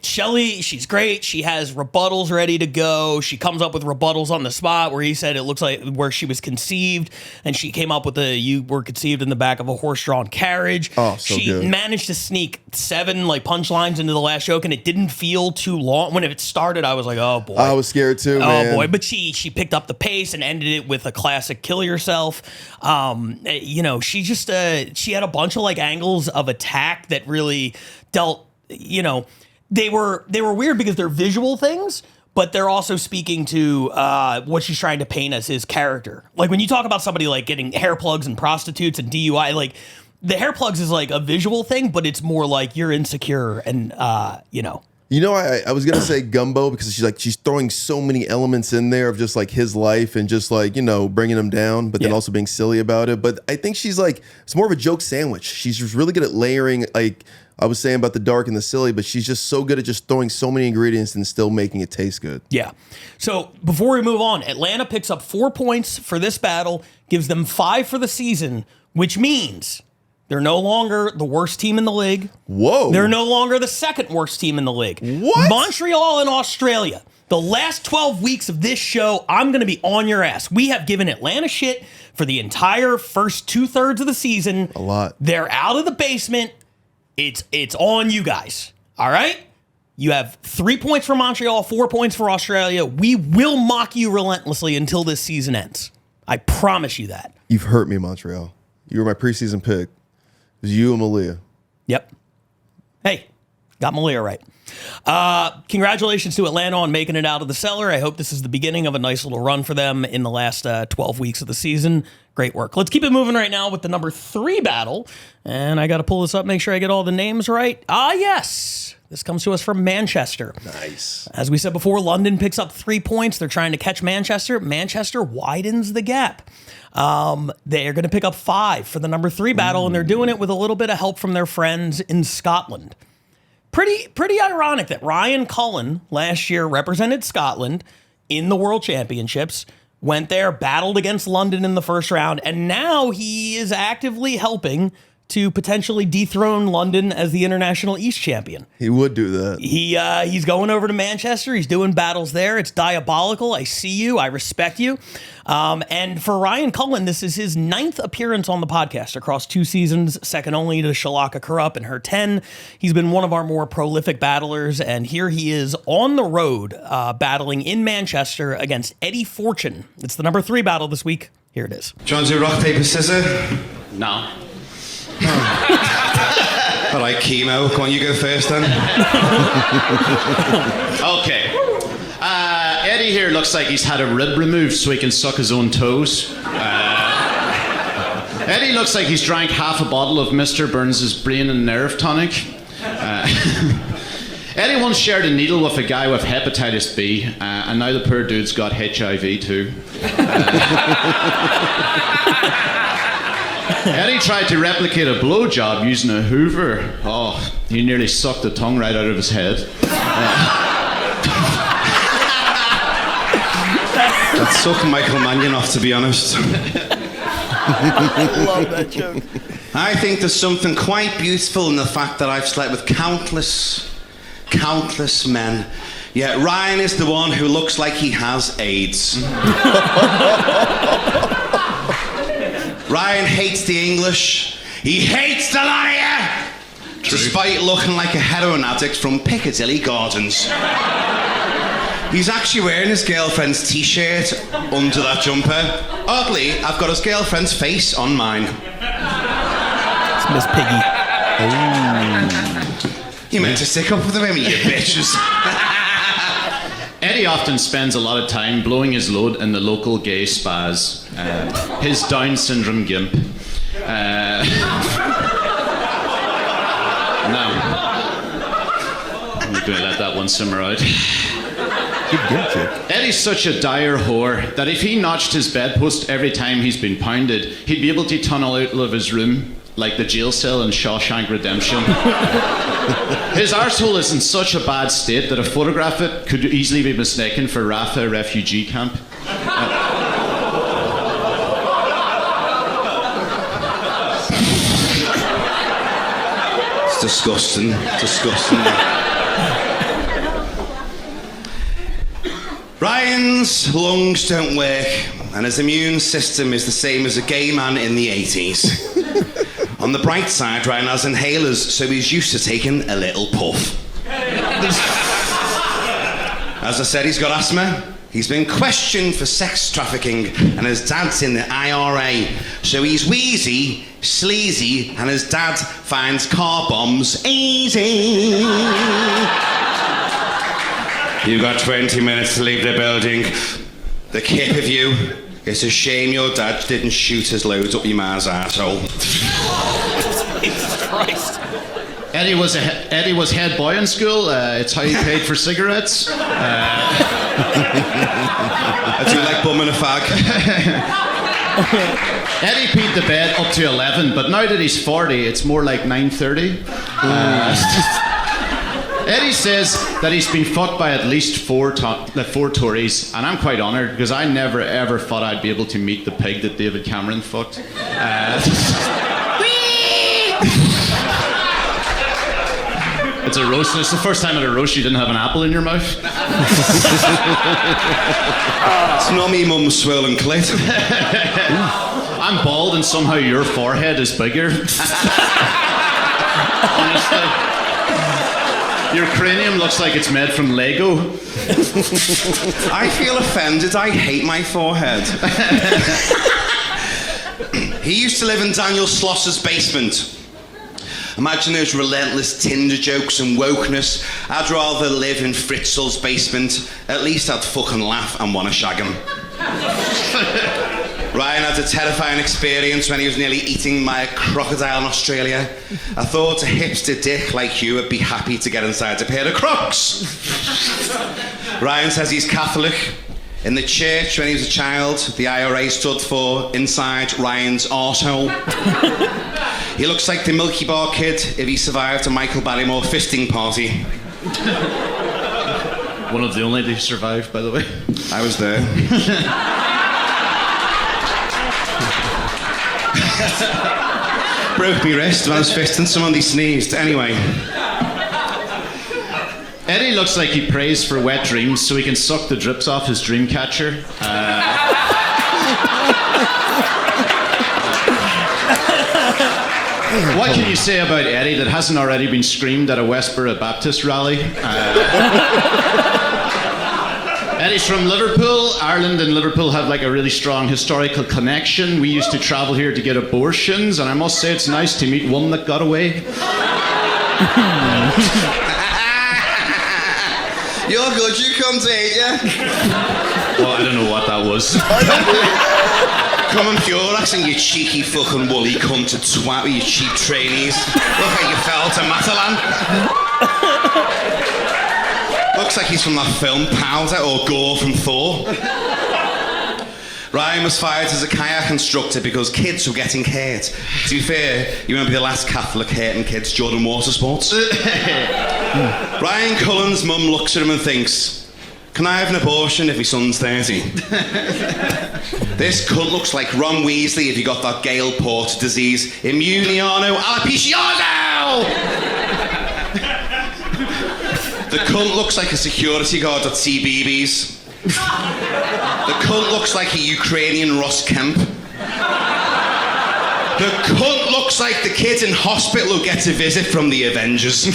Shelly, she's great. She has rebuttals ready to go. She comes up with rebuttals on the spot where he said it looks like where she was conceived, and she came up with you were conceived in the back of a horse-drawn carriage. Oh, so she good. managed to sneak 7 like punchlines into the last joke, and it didn't feel too long. When it started, I was like, oh boy. I was scared too, man. Oh boy, but she picked up the pace and ended it with a classic kill yourself. She just she had a bunch of like angles of attack that really dealt. They were weird because they're visual things, but they're also speaking to what she's trying to paint as his character. Like when you talk about somebody like getting hair plugs and prostitutes and DUI, like the hair plugs is like a visual thing, but it's more like you're insecure and I was gonna say Gumbo because she's throwing so many elements in there of just like his life and just like bringing him down, but then also being silly about it. But I think she's like it's more of a joke sandwich. She's just really good at layering. Like I was saying about the dark and the silly, but she's just so good at just throwing so many ingredients and still making it taste good. Yeah. So before we move on, Atlanta picks up 4 points for this battle, gives them 5 for the season, which means they're no longer the worst team in the league. Whoa. They're no longer the second worst team in the league. What? Montreal and Australia. The last 12 weeks of this show, I'm going to be on your ass. We have given Atlanta shit for the entire first 2/3 of the season. A lot. They're out of the basement. It's on you guys. All right? You have 3 points for Montreal, 4 points for Australia. We will mock you relentlessly until this season ends. I promise you that. You've hurt me, Montreal. You were my preseason pick. It was you and Malia. Yep. Hey, Got Malia right. Congratulations to Atlanta on making it out of the cellar. I hope this is the beginning of a nice little run for them in the last 12 weeks of the season. Great work. Let's keep it moving right now with the number 3 battle. And I got to pull this up, make sure I get all the names right. Yes. This comes to us from Manchester. Nice. As we said before, London picks up 3 points. They're trying to catch Manchester. Manchester widens the gap. They're going to pick up 5 for the number 3 battle, and they're doing it with a little bit of help from their friends in Scotland. Pretty ironic that Ryan Cullen last year represented Scotland in the World Championships, went there, battled against London in the first round, and now he is actively helping to potentially dethrone London as the International East Champion. He would do that. He's going over to Manchester. He's doing battles there. It's diabolical. I see you. I respect you. And for Ryan Cullen, this is his 9th appearance on the podcast across 2 seasons, second only to Shalaka Kurup in her 10. He's been one of our more prolific battlers, and here he is on the road battling in Manchester against Eddie Fortune. It's the number 3 battle this week. Here it is. Do you want to do rock, paper, scissors? No. All right, chemo. Go on, you go first then. Okay. Eddie here looks like he's had a rib removed so he can suck his own toes. Eddie looks like he's drank half a bottle of Mr. Burns' brain and nerve tonic. Eddie once shared a needle with a guy with hepatitis B, and now the poor dude's got HIV too. Eddie tried to replicate a blowjob using a Hoover. Oh, he nearly sucked the tongue right out of his head. That sucked Michael Mannion off, to be honest. I love that joke. I think there's something quite beautiful in the fact that I've slept with countless men. Yet Ryan is the one who looks like he has AIDS. Ryan hates the English. He hates the liar! Despite looking like a heroin addict from Piccadilly Gardens. He's actually wearing his girlfriend's t-shirt under that jumper. Oddly, I've got his girlfriend's face on mine. It's Miss Piggy. You meant to stick up for the women, you bitches. Eddie often spends a lot of time blowing his load in the local gay spas. His Down syndrome gimp. Now, I'm going to let that one simmer out. Eddie's such a dire whore that if he notched his bedpost every time he's been pounded, he'd be able to tunnel out of his room like the jail cell in Shawshank Redemption. His arsehole is in such a bad state that a photograph of it could easily be mistaken for Rafah refugee camp. It's disgusting. Disgusting. Ryan's lungs don't work, and his immune system is the same as a gay man in the 80s. On the bright side, Ryan has inhalers, so he's used to taking a little puff. As I said, he's got asthma. He's been questioned for sex trafficking, and his dad's in the IRA. So he's wheezy, sleazy, and his dad finds car bombs easy. You've got 20 minutes to leave the building. The kip of you. It's a shame your dad didn't shoot his loads up your ma's arsehole. Jesus Christ. Eddie was head boy in school. It's how he paid for cigarettes. I do like bumming a fag. Eddie peed the bed up to 11, but now that he's 40, it's more like 9:30. Eddie says that he's been fucked by at least four Tories, and I'm quite honoured because I never ever thought I'd be able to meet the pig that David Cameron fucked. It's a roast. It's the first time at a roast you didn't have an apple in your mouth. It's not me mum's swollen clit. I'm bald and somehow your forehead is bigger. Honestly. Your cranium looks like it's made from Lego. I feel offended. I hate my forehead. He used to live in Daniel Sloss's basement. Imagine those relentless Tinder jokes and wokeness. I'd rather live in Fritzl's basement. At least I'd fucking laugh and want to shag him. Ryan had a terrifying experience when he was nearly eaten by a crocodile in Australia. I thought a hipster dick like you would be happy to get inside a pair of Crocs. Ryan says he's Catholic. In the church when he was a child, the IRA stood for Inside Ryan's Arsehole. He looks like the Milky Bar Kid if he survived a Michael Barrymore fisting party. One of the only to survive, by the way. I was there. Broke me wrist when I was fisting someone, they sneezed. Anyway. Eddie looks like he prays for wet dreams so he can suck the drips off his dream catcher. What can you say about Eddie that hasn't already been screamed at a Westboro Baptist rally? Eddie's from Liverpool. Ireland and Liverpool have like a really strong historical connection. We used to travel here to get abortions, and I must say it's nice to meet one that got away. You're good, you cunt, ain't ya? Well, I don't know what that was. Come on, pure accent, you cheeky fucking woolly cunt to twat with your cheap trainees. Look like you fell to Matalan. Looks like he's from that film Powder or Gore from Thor. Ryan was fired as a kayak instructor because kids were getting hurt. To be fair, you won't be the last Catholic hurting kids Jordan Water Sports. Ryan Cullen's mum looks at him and thinks, can I have an abortion if my son's 30? This cunt looks like Ron Weasley if he got that Gale Porter disease. Immuniano alopecia. The cunt looks like a security guard at CBeebies. The cunt looks like a Ukrainian Ross Kemp. The cunt looks like the kid in hospital who gets a visit from the Avengers.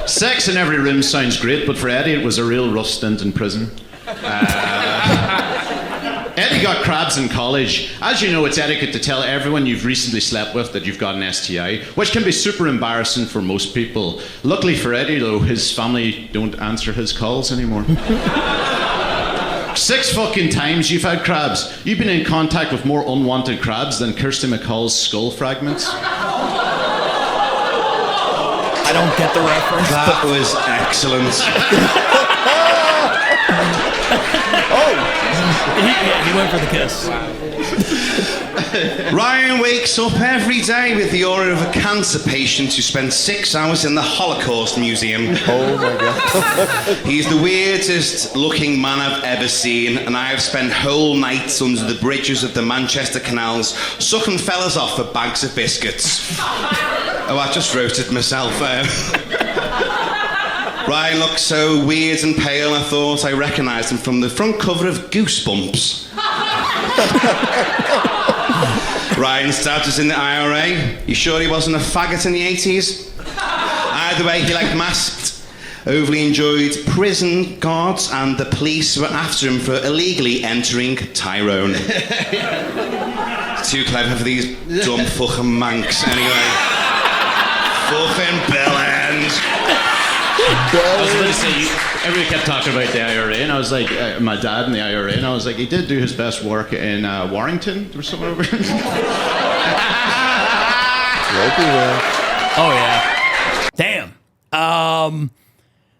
Sex in every room sounds great, but for Eddie it was a real rough stint in prison. Eddie got crabs in college. As you know, it's etiquette to tell everyone you've recently slept with that you've got an STI, which can be super embarrassing for most people. Luckily for Eddie, though, his family don't answer his calls anymore. 6 fucking times you've had crabs. You've been in contact with more unwanted crabs than Kirsty McCall's skull fragments. I don't get the reference. That was excellent. He went for the kiss. Ryan wakes up every day with the aura of a cancer patient who spent 6 hours in the Holocaust Museum. Oh my God. He's the weirdest looking man I've ever seen, and I have spent whole nights under the bridges of the Manchester canals sucking fellas off for bags of biscuits. Oh, I just roasted myself. Ryan looked so weird and pale, I thought I recognised him from the front cover of Goosebumps. Ryan's dad was in the IRA. You sure he wasn't a faggot in the 80s? Either way, he liked masked, overly enjoyed prison guards, and the police were after him for illegally entering Tyrone. Too clever for these dumb fucking manx, anyway. Fucking bellend. I was about to say, everybody kept talking about the IRA, and I was like, my dad in the IRA, and I was like, he did do his best work in Warrington. There was someone over here. Oh yeah. Damn.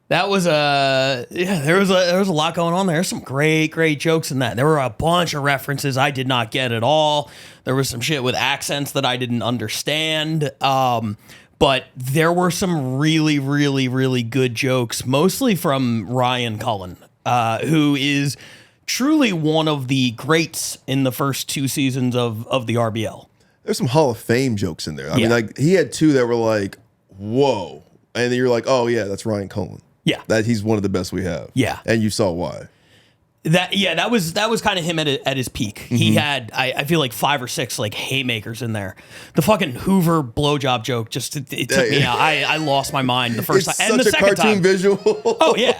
That was there was a lot going on there. There's some great jokes in that. There were a bunch of references I did not get at all. There was some shit with accents that I didn't understand. But there were some really good jokes, mostly from Ryan Cullen, who is truly one of the greats in the first 2 seasons of the RBL. There's some Hall of Fame jokes in there. I mean, like, he had 2 that were like, whoa. And then you're like, oh, yeah, that's Ryan Cullen. Yeah. That he's one of the best we have. Yeah. And you saw why. That was kind of him at his peak. Mm-hmm. He had I feel like 5 or 6 like haymakers in there. The fucking Hoover blowjob joke just it took me out. I lost my mind the first time and the second time. It's such a cartoon visual. Oh yeah.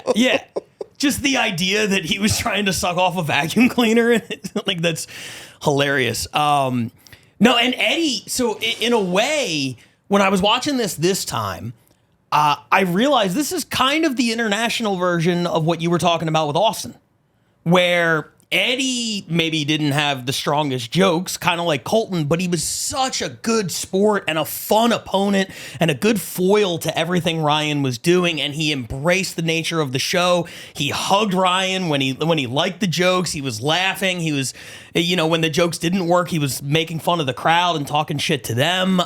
just the idea that he was trying to suck off a vacuum cleaner, like that's hilarious. No, and Eddie. So in a way, when I was watching this time, I realized this is kind of the international version of what you were talking about with Austin, where Eddie maybe didn't have the strongest jokes, kind of like Colton, but he was such a good sport and a fun opponent and a good foil to everything Ryan was doing. And he embraced the nature of the show. He hugged Ryan when he liked the jokes. He was laughing. He was, when the jokes didn't work, he was making fun of the crowd and talking shit to them.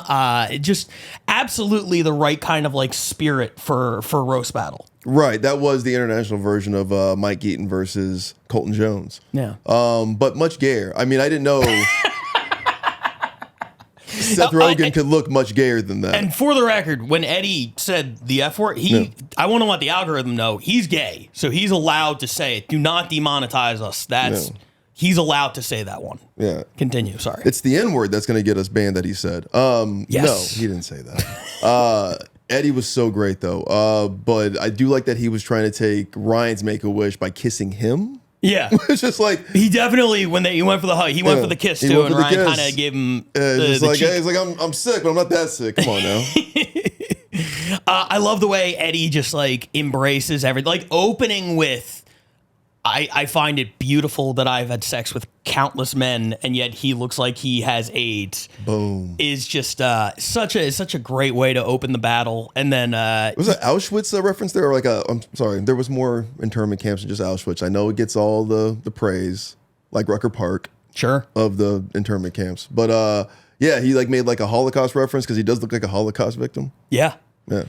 Just absolutely the right kind of like spirit for roast battle. Right, that was the international version of Mike Eaton versus Colton Jones. Yeah. But much gayer. I mean, I didn't know Seth Rogen could look much gayer than that. And for the record, when Eddie said the F word, I want to let the algorithm know he's gay, so he's allowed to say it. Do not demonetize us. He's allowed to say that one. Yeah. Continue. Sorry. It's the N word that's going to get us banned. That he said. Yes. No, he didn't say that. Eddie was so great though. But I do like that he was trying to take Ryan's Make-A-Wish by kissing him. Yeah. It's just like he definitely he went for the hug. He went for the kiss too, and Ryan kind of gave him the cheek. He's like, I'm sick, but I'm not that sick. Come on now. I love the way Eddie just like embraces everything. Like opening with, I find it beautiful that I've had sex with countless men, and yet he looks like he has AIDS. Boom. Is just such a great way to open the battle. And then was it Auschwitz reference there, or like I'm sorry, there was more internment camps than just Auschwitz. I know it gets all the praise, like Rucker Park, sure, of the internment camps. But yeah, he like made like a Holocaust reference because he does look like a Holocaust victim. Yeah.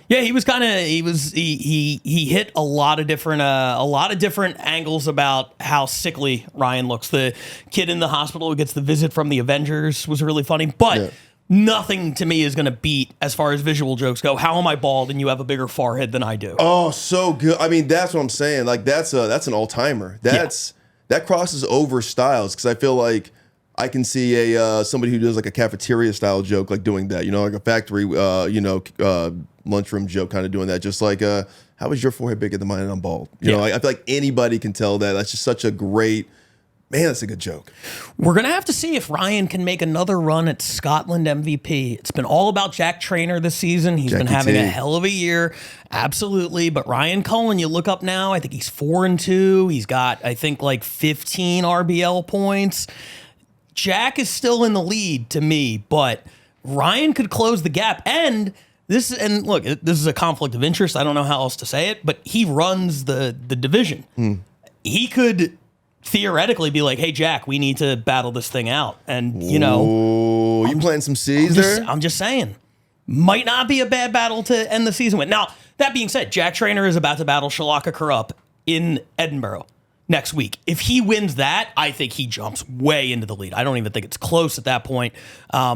Yeah, he was kind of he hit a lot of different angles about how sickly Ryan looks. The kid in the hospital who gets the visit from the Avengers was really funny, but nothing to me is going to beat, as far as visual jokes go, how am I bald and you have a bigger forehead than I do? Oh, so good. I mean, that's what I'm saying. Like that's an all-timer. That crosses over styles, because I feel like I can see somebody who does like a cafeteria style joke like doing that, like a factory lunchroom joke kind of doing that, just like how is your forehead bigger than mine and I'm bald? You know, I feel like anybody can tell that. That's just such a great, man, that's a good joke. We're going to have to see if Ryan can make another run at Scotland MVP. It's been all about Jack Traynor this season. He's been having a hell of a year. Absolutely. But Ryan Cullen, you look up now, I think he's 4-2. He's got, I think, like 15 RBL points. Jack is still in the lead to me, but Ryan could close the gap. And look, this is a conflict of interest. I don't know how else to say it, but he runs the division. He could theoretically be like, hey, Jack, we need to battle this thing out. And, you planting some seeds there? I'm just saying. Might not be a bad battle to end the season with. Now, that being said, Jack Traynor is about to battle Shalaka Karup in Edinburgh next week. If he wins that, I think he jumps way into the lead. I don't even think it's close at that point,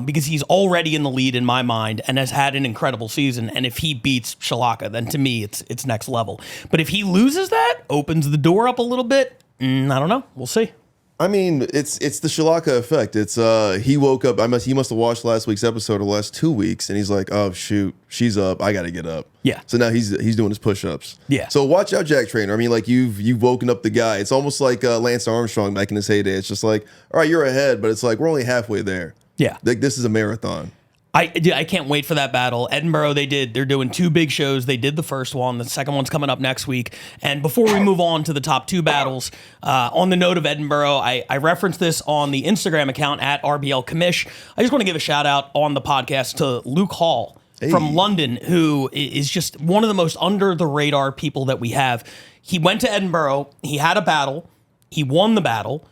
because he's already in the lead in my mind and has had an incredible season. And if he beats Shalaka, then to me, it's next level. But if he loses that, opens the door up a little bit, I don't know. We'll see. I mean, it's the Shalaka effect. It's he woke up. He must have watched last week's episode or the last 2 weeks, and he's like, oh shoot, she's up. I got to get up. Yeah. So now he's doing his push-ups. Yeah. So watch out, Jack Traynor. I mean, like you've woken up the guy. It's almost like Lance Armstrong back in his heyday. It's just like, all right, you're ahead, but it's like we're only halfway there. Yeah. Like this is a marathon. I can't wait for that battle. Edinburgh, they're doing 2 big shows. They did the first one. The second one's coming up next week. And before we move on to the top 2 battles, on the note of Edinburgh, I referenced this on the Instagram account at RBL Commish. I just want to give a shout out on the podcast to Luke Hall from London, who is just one of the most under the radar people that we have. He went to Edinburgh. He had a battle. He won the battle.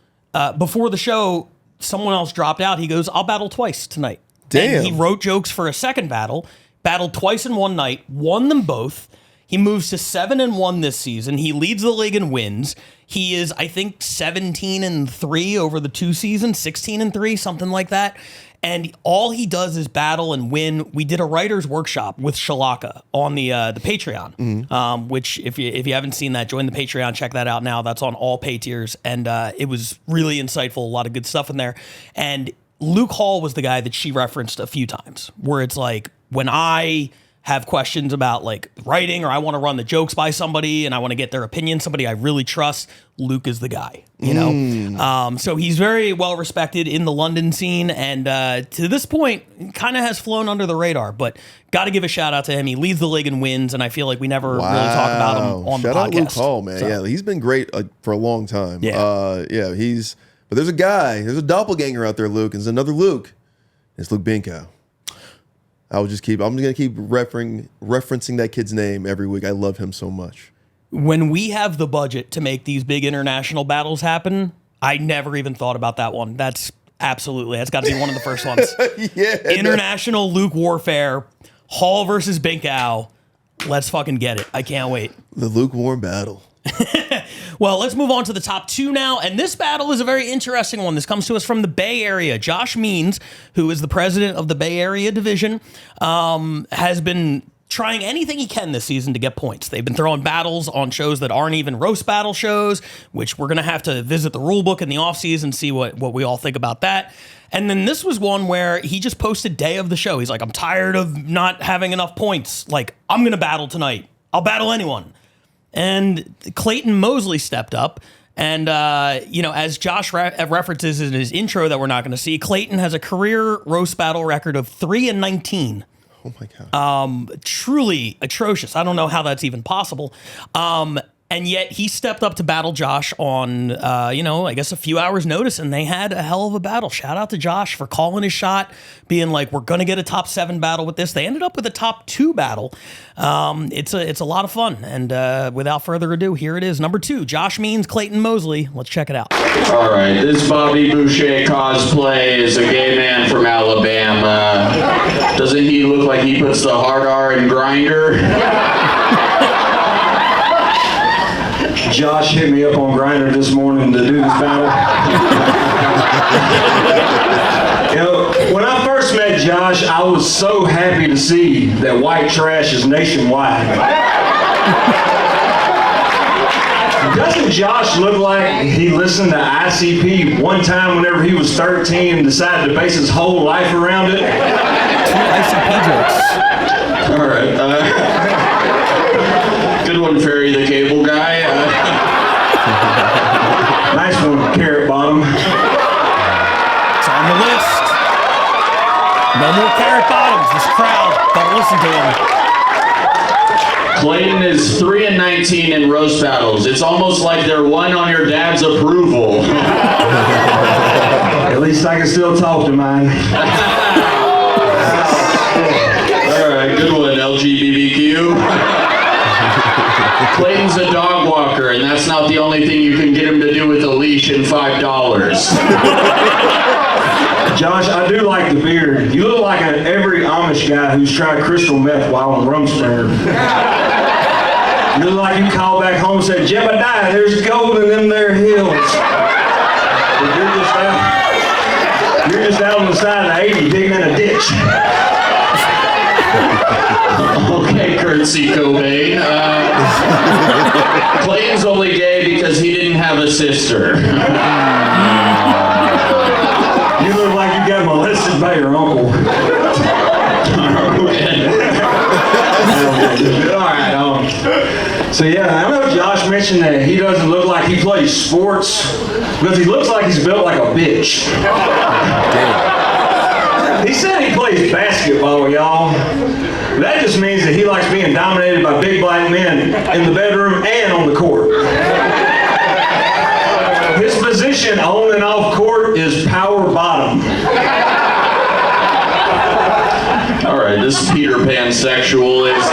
Before the show, someone else dropped out. He goes, I'll battle twice tonight. Damn. And he wrote jokes for a second battle, battled twice in one night, won them both. He moves to 7-1 this season. He leads the league in wins. He is, I think, 17-3 over the 2 seasons, 16-3, something like that. And all he does is battle and win. We did a writer's workshop with Shalaka on the Patreon, which if you haven't seen that, join the Patreon, check that out now. That's on all pay tiers. And it was really insightful, a lot of good stuff in there. And Luke Hall was the guy that she referenced a few times, where it's like, when I have questions about like writing, or I want to run the jokes by somebody and I want to get their opinion, somebody I really trust, Luke is the guy, you know? So he's very well respected in the London scene, and to this point, kind of has flown under the radar, but got to give a shout out to him. He leads the league in wins, and I feel like we never really talk about him on the podcast. Shout out Luke Hall, man. So. Yeah, he's been great for a long time. Yeah. But there's a doppelganger out there, Luke, and there's another Luke. It's Luke Binkow. I'm just gonna keep referencing that kid's name every week. I love him so much. When we have the budget to make these big international battles happen, I never even thought about that one. That's got to be one of the first ones. International Luke warfare, Hall versus Binkow. Let's fucking get it. I can't wait. The lukewarm battle. Well, let's move on to the top two now. And this battle is a very interesting one. This comes to us from the Bay Area. Josh Means, who is the president of the Bay Area division, has been trying anything he can this season to get points. They've been throwing battles on shows that aren't even roast battle shows, which we're going to have to visit the rule book in the offseason, see what we all think about that. And then this was one where he just posted day of the show. He's like, I'm tired of not having enough points. Like, I'm going to battle tonight. I'll battle anyone. And Clayton Mosley stepped up. And, as Josh references in his intro that we're not going to see, Clayton has a career roast battle record of 3-19. Oh, my God. Truly atrocious. I don't know how that's even possible. And yet he stepped up to battle Josh on, I guess a few hours notice, and they had a hell of a battle. Shout out to Josh for calling his shot, being like, we're going to get a top 7 battle with this. They ended up with a top 2 battle. It's a lot of fun. And without further ado, here it is. Number 2, Josh Means, Clayton Mosley. Let's check it out. All right, this Bobby Boucher cosplay is a gay man from Alabama. Doesn't he look like he puts the hard R in Grindr? Josh hit me up on Grindr this morning to do this battle. When I first met Josh, I was so happy to see that white trash is nationwide. Doesn't Josh look like he listened to ICP one time whenever he was 13 and decided to base his whole life around it? 2 ICP jokes. All right. Good one, Ferry the Cable Guy. Nice one, Carrot Bottom. It's on the list. No more Carrot Bottoms. This crowd, don't listen to him. Clayton is 3-19 in roast battles. It's almost like they're one on your dad's approval. At least I can still talk to mine. All right, good one, LGBTQ. Clayton's a dog walker, and that's not the only thing you can get him to do with a leash and $5. Josh, I do like the beard. You look like every Amish guy who's tried crystal meth while on Rumspringer. You look like you called back home and said, Jebediah, there's gold in them there hills. But you're just out on the side of the 80 digging in a ditch. Okay, Curtsy Cobain. Clayton's only gay because he didn't have a sister. You look like you got molested by your uncle. So yeah, I know Josh mentioned that he doesn't look like he plays sports because he looks like he's built like a bitch. He said he plays basketball, y'all. That just means that he likes being dominated by big black men in the bedroom and on the court. His position on and off court is power bottom. All right, this Peter Pan sexual is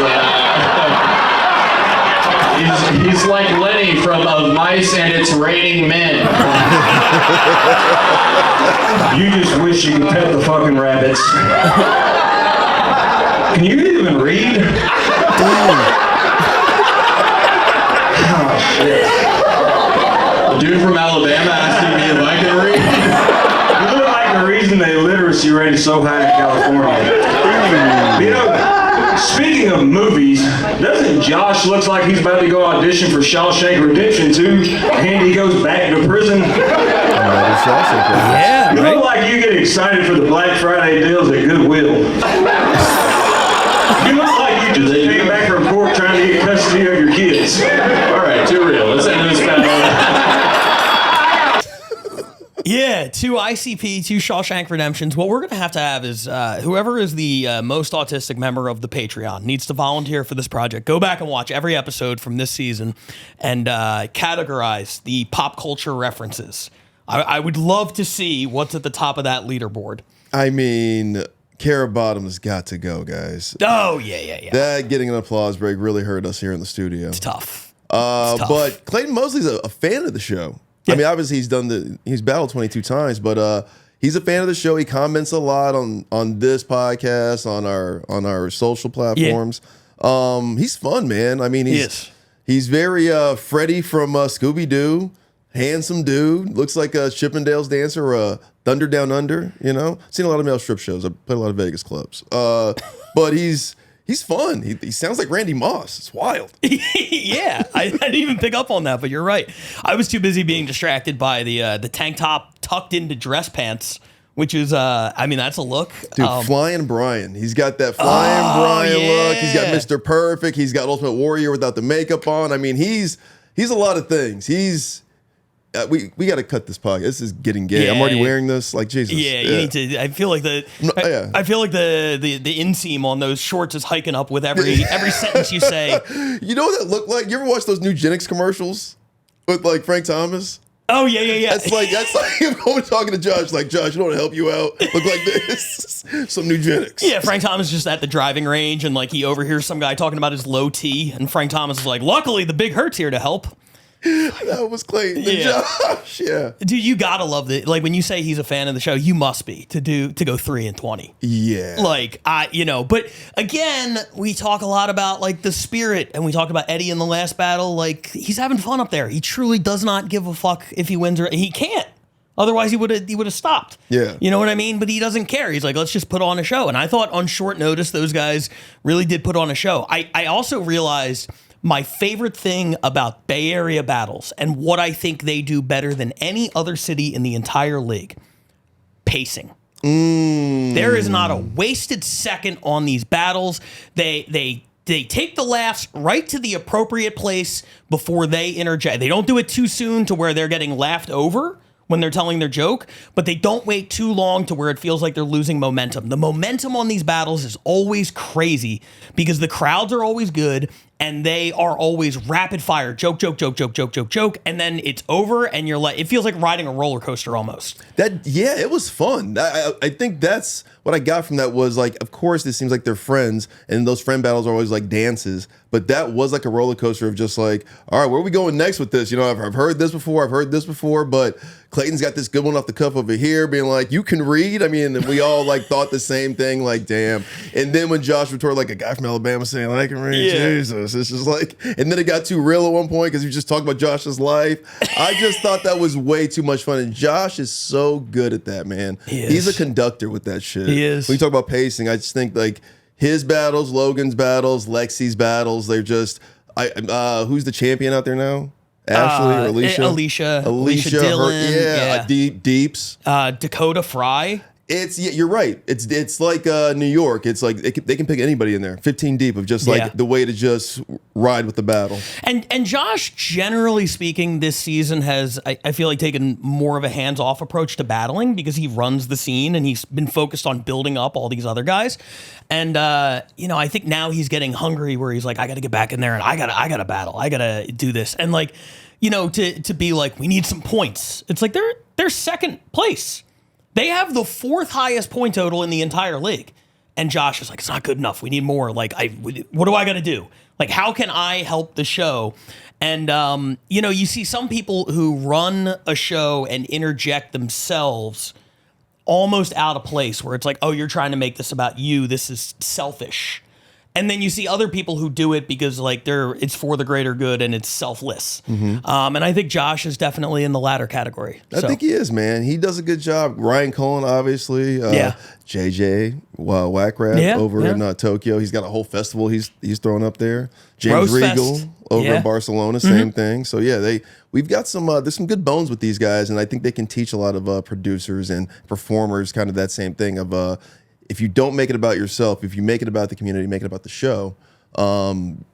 he's like Lenny from Of Mice and It's Raining Men. You just wish you could pet the fucking rabbits. Can you even read? Oh, shit. A dude from Alabama asking me if I can read? You look like the reason the illiteracy rate is so high in California. Speaking of movies, doesn't Josh looks like he's about to go audition for Shawshank Redemption 2 and he goes back to prison? Yeah, you right? look like you get excited for the Black Friday deals at Goodwill. You look like you ICP, 2 Shawshank Redemptions. What we're going to have is whoever is the most autistic member of the Patreon needs to volunteer for this project. Go back and watch every episode from this season and categorize the pop culture references. I would love to see what's at the top of that leaderboard. I mean, Cara Bottom's got to go, guys. Oh, yeah. That getting an applause break really hurt us here in the studio. It's tough. But Clayton Mosley's a fan of the show. Yeah. I mean, obviously he's battled 22 times, but he's a fan of the show. He comments a lot on this podcast, on our social platforms. Yeah. He's fun, man. I mean, he's very Freddy from Scooby-Doo. Handsome dude, looks like a Chippendales dancer or a Thunder Down Under. You know, seen a lot of male strip shows. I played a lot of Vegas clubs. But he's fun. He sounds like Randy Moss. It's wild. Yeah, I didn't even pick up on that, but you're right. I was too busy being distracted by the tank top tucked into dress pants, which is, I mean, that's a look. Dude, Flying Brian. He's got that Flying Brian look. He's got Mr. Perfect. He's got Ultimate Warrior without the makeup on. I mean, he's a lot of things. We got to cut this podcast. This is getting gay. I'm already wearing this. Like, Jesus. Yeah, you need to. I feel like the inseam on those shorts is hiking up with every sentence you say. You know what that looked like? You ever watch those Nugenix commercials with like Frank Thomas? Oh yeah. That's like I'm always talking to Josh. Like, Josh, you know what to help you out? Look like this. Some Nugenix. Yeah, Frank Thomas is just at the driving range and like he overhears some guy talking about his low T, and Frank Thomas is like, "Luckily, the Big Hurt's here to help." That was Clayton and Josh. Yeah, dude, you gotta love it. Like when you say he's a fan of the show, you must be to go 3-20. Yeah, like But again, we talk a lot about like the spirit, and we talked about Eddie in the last battle. Like he's having fun up there. He truly does not give a fuck if he wins or he can't. Otherwise, he would have stopped. Yeah, you know what I mean. But he doesn't care. He's like, let's just put on a show. And I thought on short notice, those guys really did put on a show. I also realized. My favorite thing about Bay Area battles and what I think they do better than any other city in the entire league, pacing. There is not a wasted second on these battles. They take the laughs right to the appropriate place before they interject. They don't do it too soon to where they're getting laughed over when they're telling their joke, but they don't wait too long to where it feels like they're losing momentum. The momentum on these battles is always crazy because the crowds are always good and they are always rapid fire, joke, and then it's over and you're like, it feels like riding a roller coaster almost. It was fun. I think that's what I got from that was like, of course, it seems like they're friends and those friend battles are always like dances, but that was like a roller coaster of just like, all right, where are we going next with this? You know, I've heard this before, but Clayton's got this good one off the cuff over here being like, you can read. I mean, and we all like thought the same thing, like, damn. And then when Josh retorted like a guy from Alabama saying, I can read, Jesus. It's just like, and then it got too real at one point because he was just talking about Josh's life. I just thought that was way too much fun. And Josh is so good at that, man. He's a conductor with that shit. He is. When you talk about pacing, I just think like his battles, Logan's battles, Lexi's battles, they're just, who's the champion out there now? Ashley or Alicia? Alicia Dillon. Deeps. Dakota Fry. You're right. It's like New York. It's like they can pick anybody in there. 15 deep of just like the way to just ride with the battle. And Josh, generally speaking, this season has I feel like taken more of a hands-off approach to battling because he runs the scene and he's been focused on building up all these other guys. And I think now he's getting hungry where he's like, I got to get back in there and I gotta battle. I gotta do this. And like, to be like, we need some points. It's like they're second place. They have the 4th highest point total in the entire league. And Josh is like, it's not good enough. We need more. Like, what do I got to do? Like, how can I help the show? And, you see some people who run a show and interject themselves almost out of place where it's like, oh, you're trying to make this about you. This is selfish. And then you see other people who do it because like it's for the greater good and it's selfless. Mm-hmm. And I think Josh is definitely in the latter category. I think he is, man. He does a good job. Ryan Cohen, obviously. JJ Wackrat over in Tokyo. He's got a whole festival he's throwing up there. James Regal over in Barcelona, same thing. So we've got some there's some good bones with these guys, and I think they can teach a lot of producers and performers kind of that same thing of if you don't make it about yourself, if you make it about the community, make it about the show,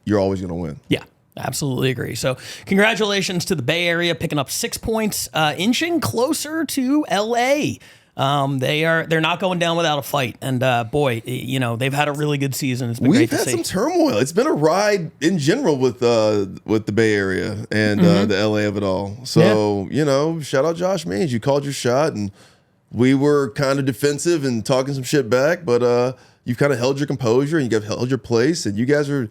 you're always going to win. Yeah. Absolutely agree. So congratulations to the Bay Area picking up 6 points, inching closer to LA. They're not going down without a fight. And boy, they've had a really good season. It's been great to see. We've had some turmoil. It's been a ride in general with the Bay Area and the LA of it all. So, shout out Josh Maines. You called your shot, and we were kind of defensive and talking some shit back, but you've kind of held your composure and you've held your place, and you guys are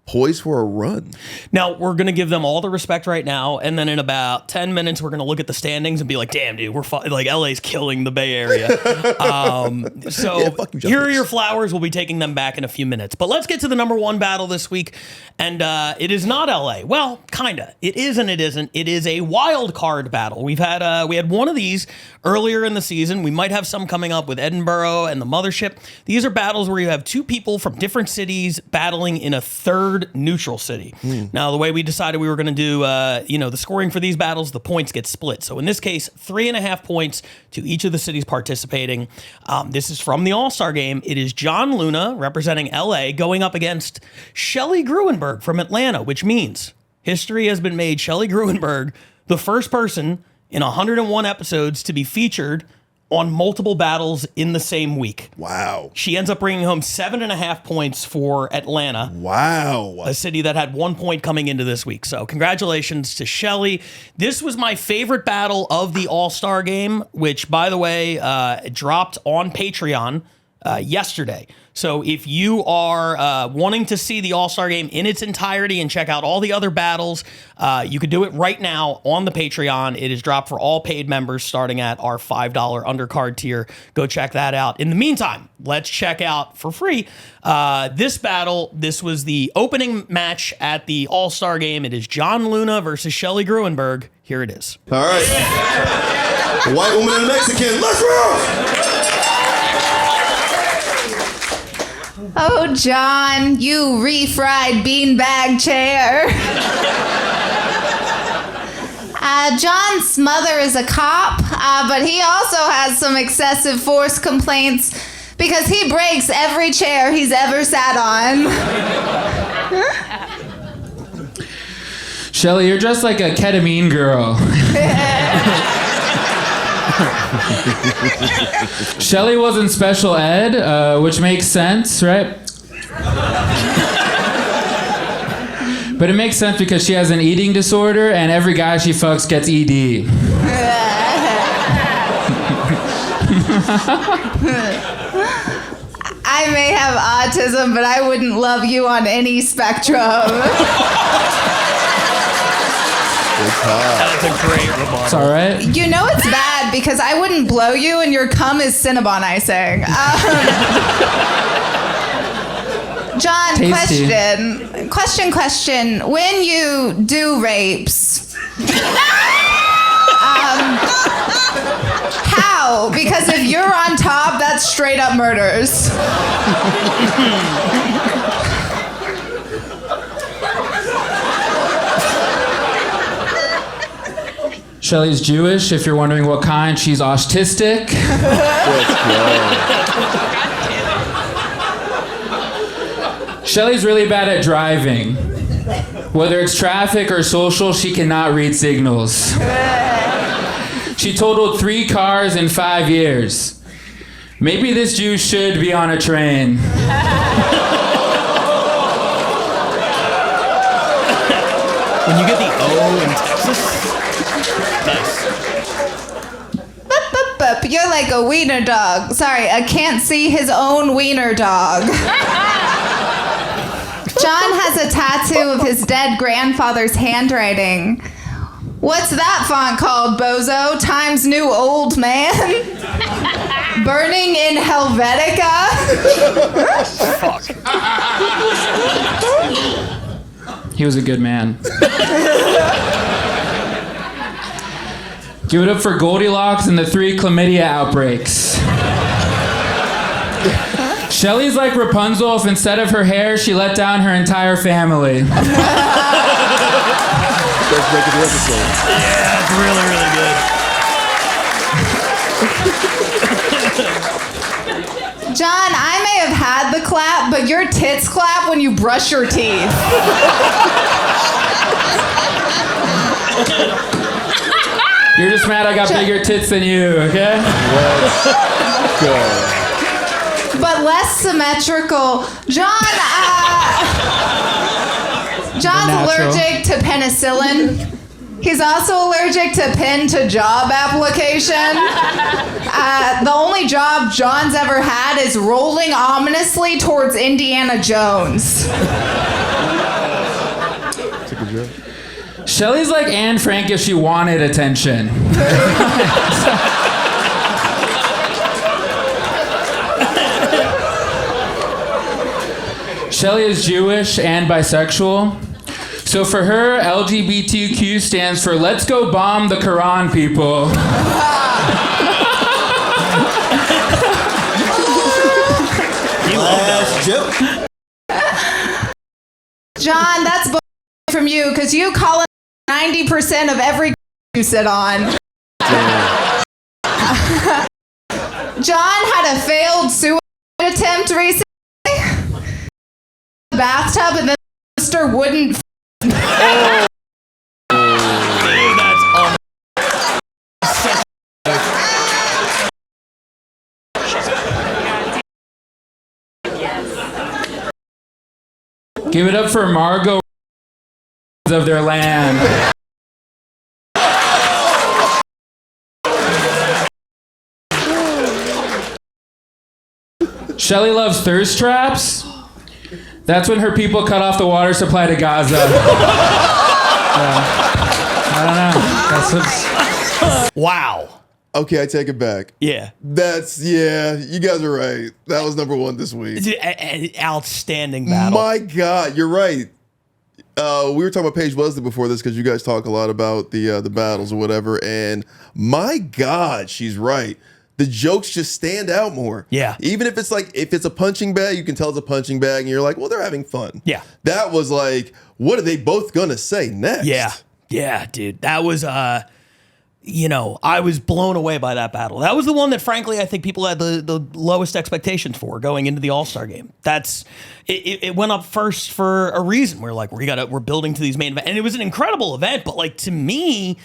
poised for a run. Now, we're going to give them all the respect right now, and then in about 10 minutes, we're going to look at the standings and be like, damn, dude, like, LA's killing the Bay Area. Here are your flowers. We'll be taking them back in a few minutes. But let's get to the number one battle this week, and it is not LA. Well, kind of. It is and it isn't. It is a wild card battle. We had one of these earlier in the season. We might have some coming up with Edinburgh and the Mothership. These are battles where you have two people from different cities battling in a third neutral city. Now, the way we decided we were going to do, the scoring for these battles, the points get split. So in this case, 3.5 points to each of the cities participating. This is from the All-Star game. It is John Luna representing LA going up against Shelley Gruenberg from Atlanta, which means history has been made. Shelley Gruenberg, the first person in 101 episodes to be featured on multiple battles in the same week. Wow. She ends up bringing home 7.5 points for Atlanta. Wow. A city that had 1 point coming into this week. So congratulations to Shelley. This was my favorite battle of the All-Star game, which, by the way, dropped on Patreon yesterday. So if you are wanting to see the All-Star game in its entirety and check out all the other battles, you can do it right now on the Patreon. It is dropped for all paid members starting at our $5 undercard tier. Go check that out. In the meantime, let's check out for free this battle. This was the opening match at the All-Star game. It is John Luna versus Shelley Gruenberg. Here it is. All right. The white woman and the Mexican. Let's roll! Oh, John, you refried beanbag chair. John's mother is a cop, but he also has some excessive force complaints because he breaks every chair he's ever sat on. Shelley, you're just like a ketamine girl. Shelley was in special ed, which makes sense, right? But it makes sense because she has an eating disorder and every guy she fucks gets ED. I may have autism, but I wouldn't love you on any spectrum. That's a great rebuttal. It's all right. You know it's bad because I wouldn't blow you and your cum is Cinnabon icing. John, Tasty. question. When you do rapes, how? Because if you're on top, that's straight up murders. Shelley's Jewish, if you're wondering what kind. She's autistic. Shelley's really bad at driving. Whether it's traffic or social, she cannot read signals. She totaled 3 cars in 5 years. Maybe this Jew should be on a train. When you get the O in Texas, nice. You're like a wiener dog. Sorry, I can't see his own wiener dog. John has a tattoo of his dead grandfather's handwriting. What's that font called, bozo? Times New Old Man? Burning in Helvetica? Fuck. He was a good man. Give it up for Goldilocks and the 3 chlamydia outbreaks. Shelley's like Rapunzel if instead of her hair, she let down her entire family. That's making the episode. Yeah, it's really, really good. John, I may have had the clap, but your tits clap when you brush your teeth. You're just mad I got bigger tits than you, okay? Let's go. But less symmetrical. John's allergic to penicillin. He's also allergic to pen to job application. The only job John's ever had is rolling ominously towards Indiana Jones. That's a good joke. Shelly's like Anne Frank if she wanted attention. Shelly is Jewish and bisexual. So for her, LGBTQ stands for Let's Go Bomb the Quran, people. Last joke. John, that's from you, because you call it 90% of every you sit on. John had a failed suicide attempt recently. The bathtub, and then the sister wouldn't. Give it up for Margot of their land. Shelly loves thirst traps. That's when her people cut off the water supply to Gaza. I don't know. That's what's... Wow. Okay, I take it back. Yeah. You guys are right. That was number one this week. Outstanding battle. My God, you're right. We were talking about Paige Leslie before this because you guys talk a lot about the battles or whatever, and my God, she's right. The jokes just stand out more. Yeah. Even if it's a punching bag, you can tell it's a punching bag, and you're like, well, they're having fun. Yeah. That was like, what are they both gonna say next? Yeah. Yeah, dude. That was I was blown away by that battle. That was the one that, frankly, I think people had the lowest expectations for going into the All-Star game. It went up first for a reason. We're like, we're building to these main events. And it was an incredible event, but like to me,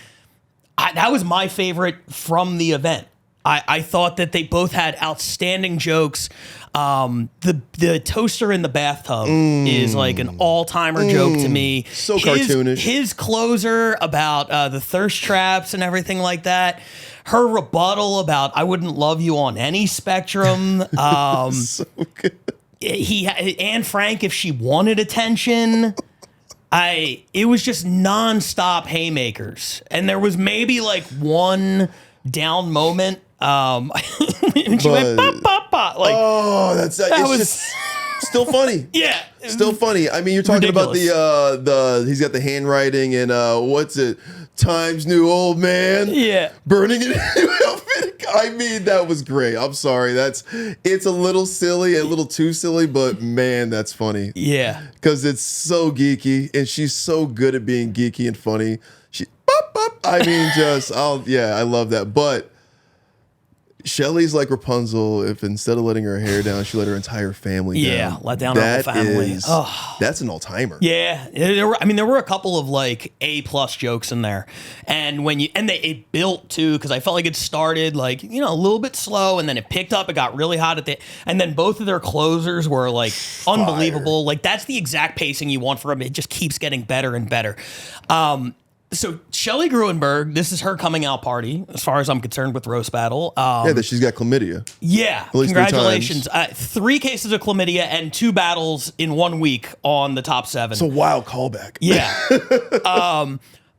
that was my favorite from the event. I thought that they both had outstanding jokes. The toaster in the bathtub is like an all-timer joke to me. So cartoonish. His closer about the thirst traps and everything like that. Her rebuttal about I wouldn't love you on any spectrum. So good. Anne Frank, if she wanted attention. It was just nonstop haymakers. And there was maybe like one down moment. And she went pop pop pop. Like, it's just still funny. Yeah, still funny. I mean, you're talking ridiculous. about the he's got the handwriting and what's it? Times New Old Man. Yeah, burning it. I mean, that was great. I'm sorry. It's a little silly, a little too silly, but man, that's funny. Yeah, because it's so geeky, and she's so good at being geeky and funny. I mean, I love that, but. Shelly's like Rapunzel if instead of letting her hair down, she let her entire family down. Yeah, let down her whole family. That's an all-timer. Yeah, there were a couple of like A+ jokes in there, and it built too because I felt like it started like a little bit slow and then it picked up. It got really hot and then both of their closers were like unbelievable. Like that's the exact pacing you want for them. It just keeps getting better and better. So Shelly Gruenberg, this is her coming out party, as far as I'm concerned, with Roast Battle. That she's got chlamydia. Yeah, congratulations. 3 cases of chlamydia and 2 battles in 1 week on the top 7. It's a wild callback. Yeah.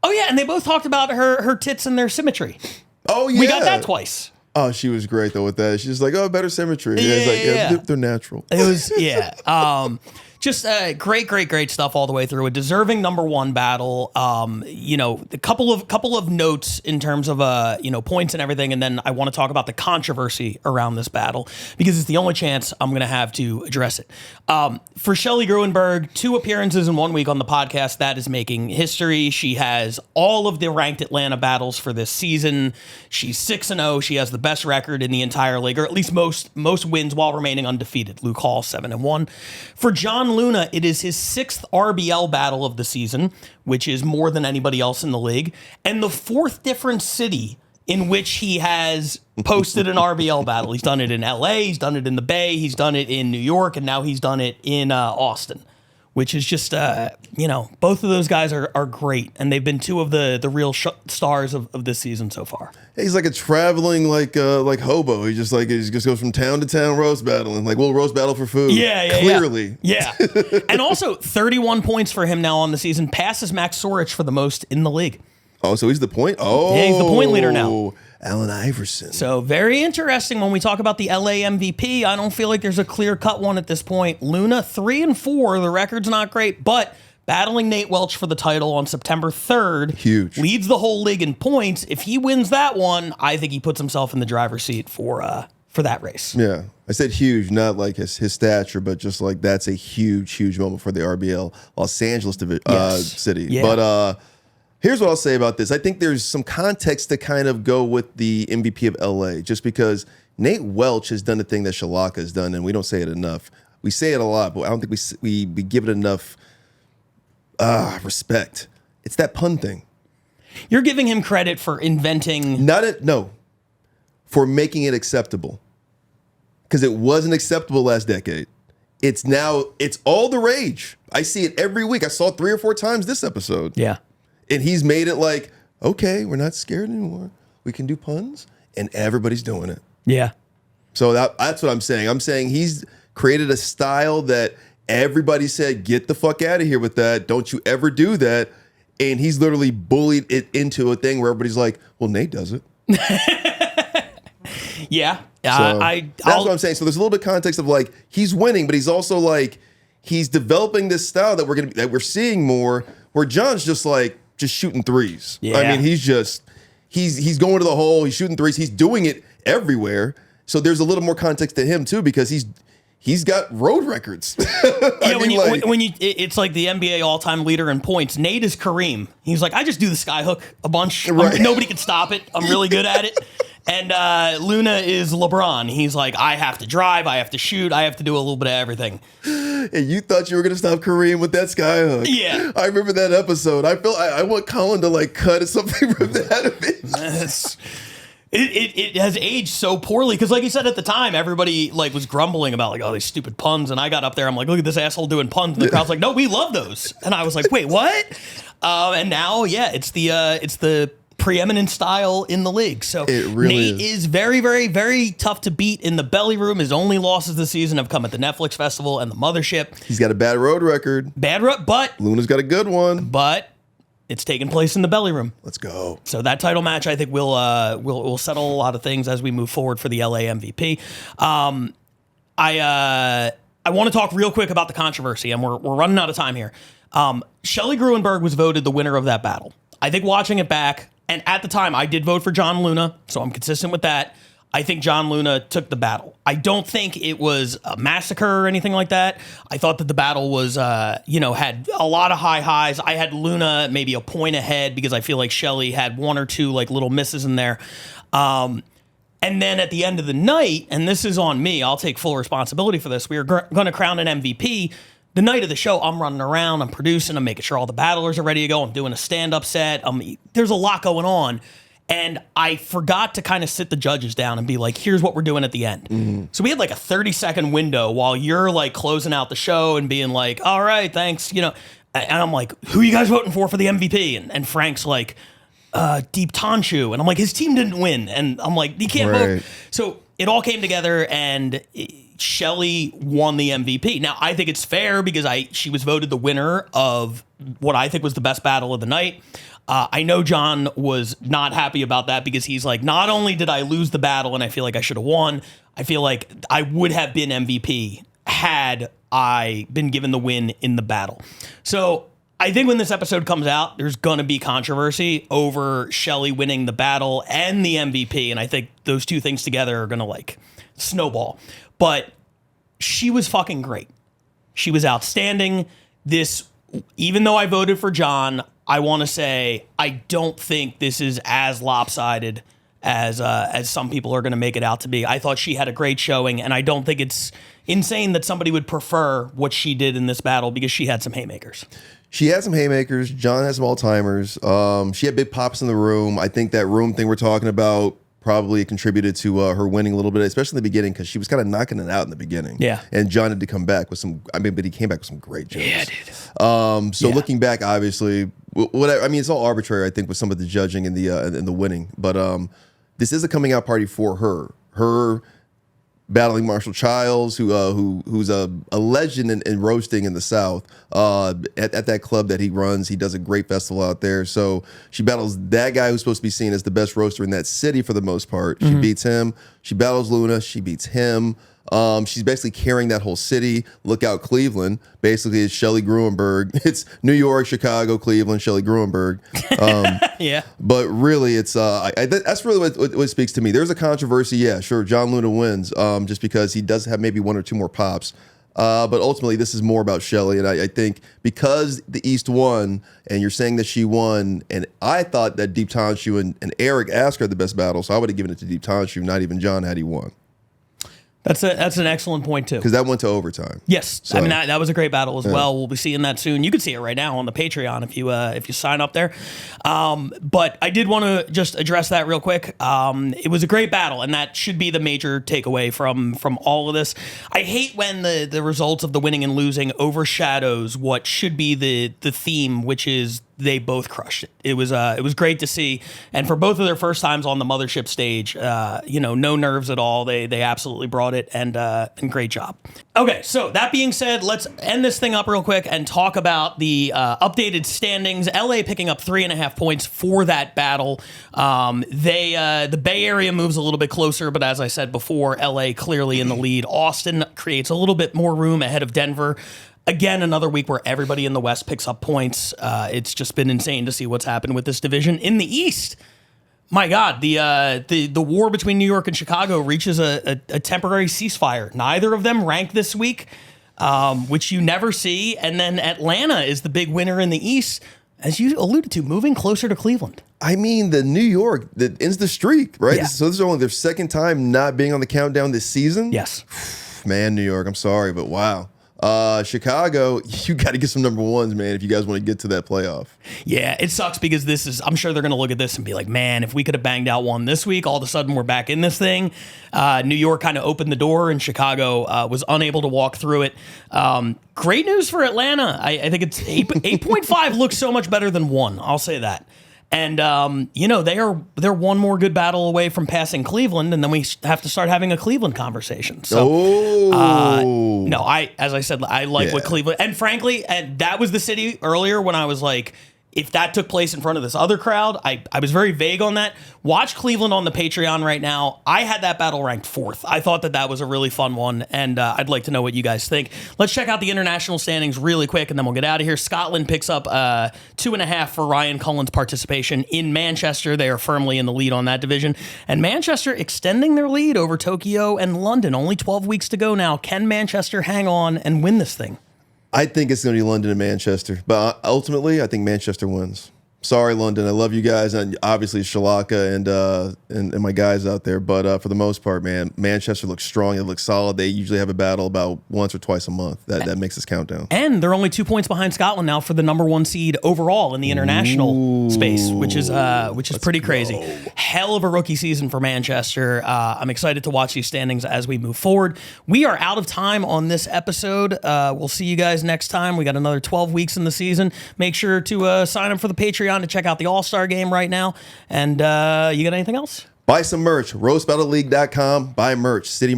And they both talked about her tits and their symmetry. Oh, yeah. We got that twice. Oh, she was great, though, with that. She's like, better symmetry. They're natural. It was, just great stuff all the way through. A deserving number 1 battle. A couple of notes in terms of points and everything, and then I want to talk about the controversy around this battle because it's the only chance I'm going to have to address it. For Shelly Gruenberg, 2 appearances in 1 week on the podcast. That is making history. She has all of the ranked Atlanta battles for this season. She's 6-0. She has the best record in the entire league, or at least most wins while remaining undefeated. Luke Hall 7-1. For John Luna, it is his 6th RBL battle of the season, which is more than anybody else in the league, and the 4th different city in which he has posted an RBL battle. He's done it in LA, he's done it in the Bay, he's done it in New York, and now he's done it in Austin, which is just, both of those guys are great, and they've been two of the real stars of this season so far. He's like a traveling like hobo. He just goes from town to town roast battling. Like, we'll roast battle for food. Clearly. Yeah. And also 31 points for him now on the season, passes Max Sorich for the most in the league. Oh, so he's the point? Oh. Yeah, he's the point leader now. Allen Iverson. So very interesting when we talk about the LA MVP. I don't feel like there's a clear-cut one at this point. Luna 3-4. The record's not great, but battling Nate Welch for the title on September 3rd. Huge. Leads the whole league in points. If he wins that one, I think he puts himself in the driver's seat for that race. Yeah. I said huge, not like his stature, but just like that's a huge moment for the RBL Los Angeles city. Yeah. But here's what I'll say about this. I think there's some context to kind of go with the MVP of LA, just because Nate Welch has done the thing that Shalaka has done, and we don't say it enough. We say it a lot, but I don't think we give it enough respect. It's that pun thing. You're giving him credit for inventing... For making it acceptable. Because it wasn't acceptable last decade. It's all the rage. I see it every week. I saw it 3 or 4 times this episode. Yeah. And he's made it like, okay, we're not scared anymore. We can do puns, and everybody's doing it. Yeah. So that's what I'm saying. I'm saying he's created a style that everybody said, get the fuck out of here with that. Don't you ever do that. And he's literally bullied it into a thing where everybody's like, well, Nate does it. Yeah. So that's what I'm saying. So there's a little bit of context of like, he's winning, but he's also like, he's developing this style that we're seeing more, where John's just shooting threes. Yeah. I mean, he's going to the hole, he's shooting threes, he's doing it everywhere. So there's a little more context to him too, because he's got road records. It's like the NBA all-time leader in points. Nate is Kareem. He's like, I just do the skyhook a bunch. Right. Nobody can stop it. I'm really good at it. And Luna is LeBron. He's like, I have to drive, I have to shoot, I have to do a little bit of everything. And you thought you were going to stop Kareem with that skyhook. Yeah. I remember that episode. I want Colin to cut something from that. It has aged so poorly, because like you said at the time, everybody was grumbling about these stupid puns, and I got up there, I'm like, look at this asshole doing puns, and the crowd's like, no, we love those. And I was like, wait, what? And now, it's the preeminent style in the league. So it really Nate is very, very, very tough to beat in the belly room. His only losses this season have come at the Netflix Festival and the Mothership. He's got a bad road record. But Luna's got a good one. But it's taking place in the belly room. Let's go. So that title match, I think, will settle a lot of things as we move forward for the LA MVP. I want to talk real quick about the controversy, and we're running out of time here. Shelley Gruenberg was voted the winner of that battle. I think watching it back, and at the time, I did vote for John Luna, so I'm consistent with that. I think John Luna took the battle. I don't think it was a massacre or anything like that. I thought that the battle was, had a lot of high highs. I had Luna maybe a point ahead because I feel like Shelley had 1 or 2 little misses in there. And then at the end of the night, and this is on me, I'll take full responsibility for this. We were going to crown an MVP. The night of the show, I'm running around, I'm producing, I'm making sure all the battlers are ready to go. I'm doing a stand-up set. There's a lot going on. And I forgot to kind of sit the judges down and be like, here's what we're doing at the end. Mm-hmm. So we had a 30-second window while you're closing out the show and being like, all right, thanks. And I'm like, who are you guys voting for the MVP? And Frank's like, Deep Tanshu. And I'm like, his team didn't win. And I'm like, you can't vote. So it all came together, and Shelley won the MVP. Now, I think it's fair because she was voted the winner of what I think was the best battle of the night. I know John was not happy about that because he's like, not only did I lose the battle and I feel like I should have won, I feel like I would have been MVP had I been given the win in the battle. So I think when this episode comes out, there's going to be controversy over Shelley winning the battle and the MVP. And I think those two things together are going to snowball. But she was fucking great. She was outstanding. Even though I voted for John, I want to say I don't think this is as lopsided as some people are going to make it out to be. I thought she had a great showing, and I don't think it's insane that somebody would prefer what she did in this battle because she had some haymakers. She had some haymakers. John has some all-timers. She had big pops in the room. I think that room thing we're talking about probably contributed to her winning a little bit, especially in the beginning, because she was kind of knocking it out in the beginning. Yeah. And John had to come back with some, but he came back with some great jokes. Yeah, dude. So looking back, obviously, it's all arbitrary, I think, with some of the judging and the winning. But this is a coming out party for her. Her battling Marshall Childs, who's a legend in roasting in the South. At that club that he runs, he does a great festival out there. So she battles that guy who's supposed to be seen as the best roaster in that city for the most part. She beats him. She battles Luna. She beats him. She's basically carrying that whole city. Look out, Cleveland. Basically, it's Shelley Gruenberg. It's New York, Chicago, Cleveland, Shelley Gruenberg. Yeah. But really, it's that's really what speaks to me. There's a controversy. Yeah, sure, John Luna wins just because he does have maybe one or two more pops. But ultimately, this is more about Shelley. And I think because the East won, and you're saying that she won, and I thought that Deep Tonshu and Eric Asker had the best battle, so I would have given it to Deep Tonshu, not even John, had he won. That's an excellent point too. Because that went to overtime. Yes, So- I mean that was a great battle as well. We'll be seeing that soon. You can see it right now on the Patreon if you sign up there. But I did want to just address that real quick. It was a great battle, and that should be the major takeaway from all of this. I hate when the results of the winning and losing overshadows what should be the theme, which is they both crushed it. It was great to see, and for both of their first times on the mothership stage, no nerves at all. They absolutely brought it, and great job. Okay, so that being said, let's end this thing up real quick and talk about the updated standings. LA picking up 3.5 points for that battle. The Bay Area moves a little bit closer, but as I said before, LA clearly in the lead. Austin creates a little bit more room ahead of Denver. Again, another week where everybody in the West picks up points. It's just been insane to see what's happened with this division. In the East, my God, the war between New York and Chicago reaches a temporary ceasefire. Neither of them ranked this week, which you never see. And then Atlanta is the big winner in the East, as you alluded to, moving closer to Cleveland. I mean, the New York that ends the streak, right? Yeah. So this is only their second time not being on the countdown this season. Yes. Man, New York, I'm sorry, but wow. Chicago, you got to get some number ones, man, if you guys want to get to that playoff. Yeah, it sucks because I'm sure they're going to look at this and be like, man, if we could have banged out one this week, all of a sudden we're back in this thing. New York kind of opened the door and Chicago was unable to walk through it. Great news for Atlanta. I think it's 8.5 looks so much better than 1. I'll say that. And they're one more good battle away from passing Cleveland, and then we have to start having a Cleveland conversation. So, as I said, I like what Cleveland, and frankly, and that was the city earlier when I was like, if that took place in front of this other crowd, I was very vague on that. Watch Cleveland on the Patreon right now. I had that battle ranked 4th. I thought that was a really fun one, and I'd like to know what you guys think. Let's check out the international standings really quick, and then we'll get out of here. Scotland picks up 2.5 for Ryan Cullen's participation in Manchester. They are firmly in the lead on that division. And Manchester extending their lead over Tokyo and London. Only 12 weeks to go now. Can Manchester hang on and win this thing? I think it's going to be London and Manchester, but ultimately, I think Manchester wins. Sorry, London. I love you guys, and obviously Shalaka and my guys out there. But for the most part, man, Manchester looks strong. It looks solid. They usually have a battle about once or twice a month. That makes this countdown. And they're only 2 points behind Scotland now for the number 1 seed overall in the international space, which is pretty crazy. Hell of a rookie season for Manchester. I'm excited to watch these standings as we move forward. We are out of time on this episode. We'll see you guys next time. We got another 12 weeks in the season. Make sure to sign up for the Patreon to check out the All-Star game right now. And you got anything else? Buy some merch. RoastBattleLeague.com. Buy merch. City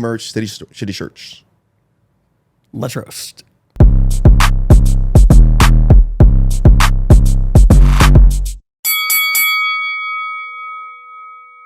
shirts. Let's roast.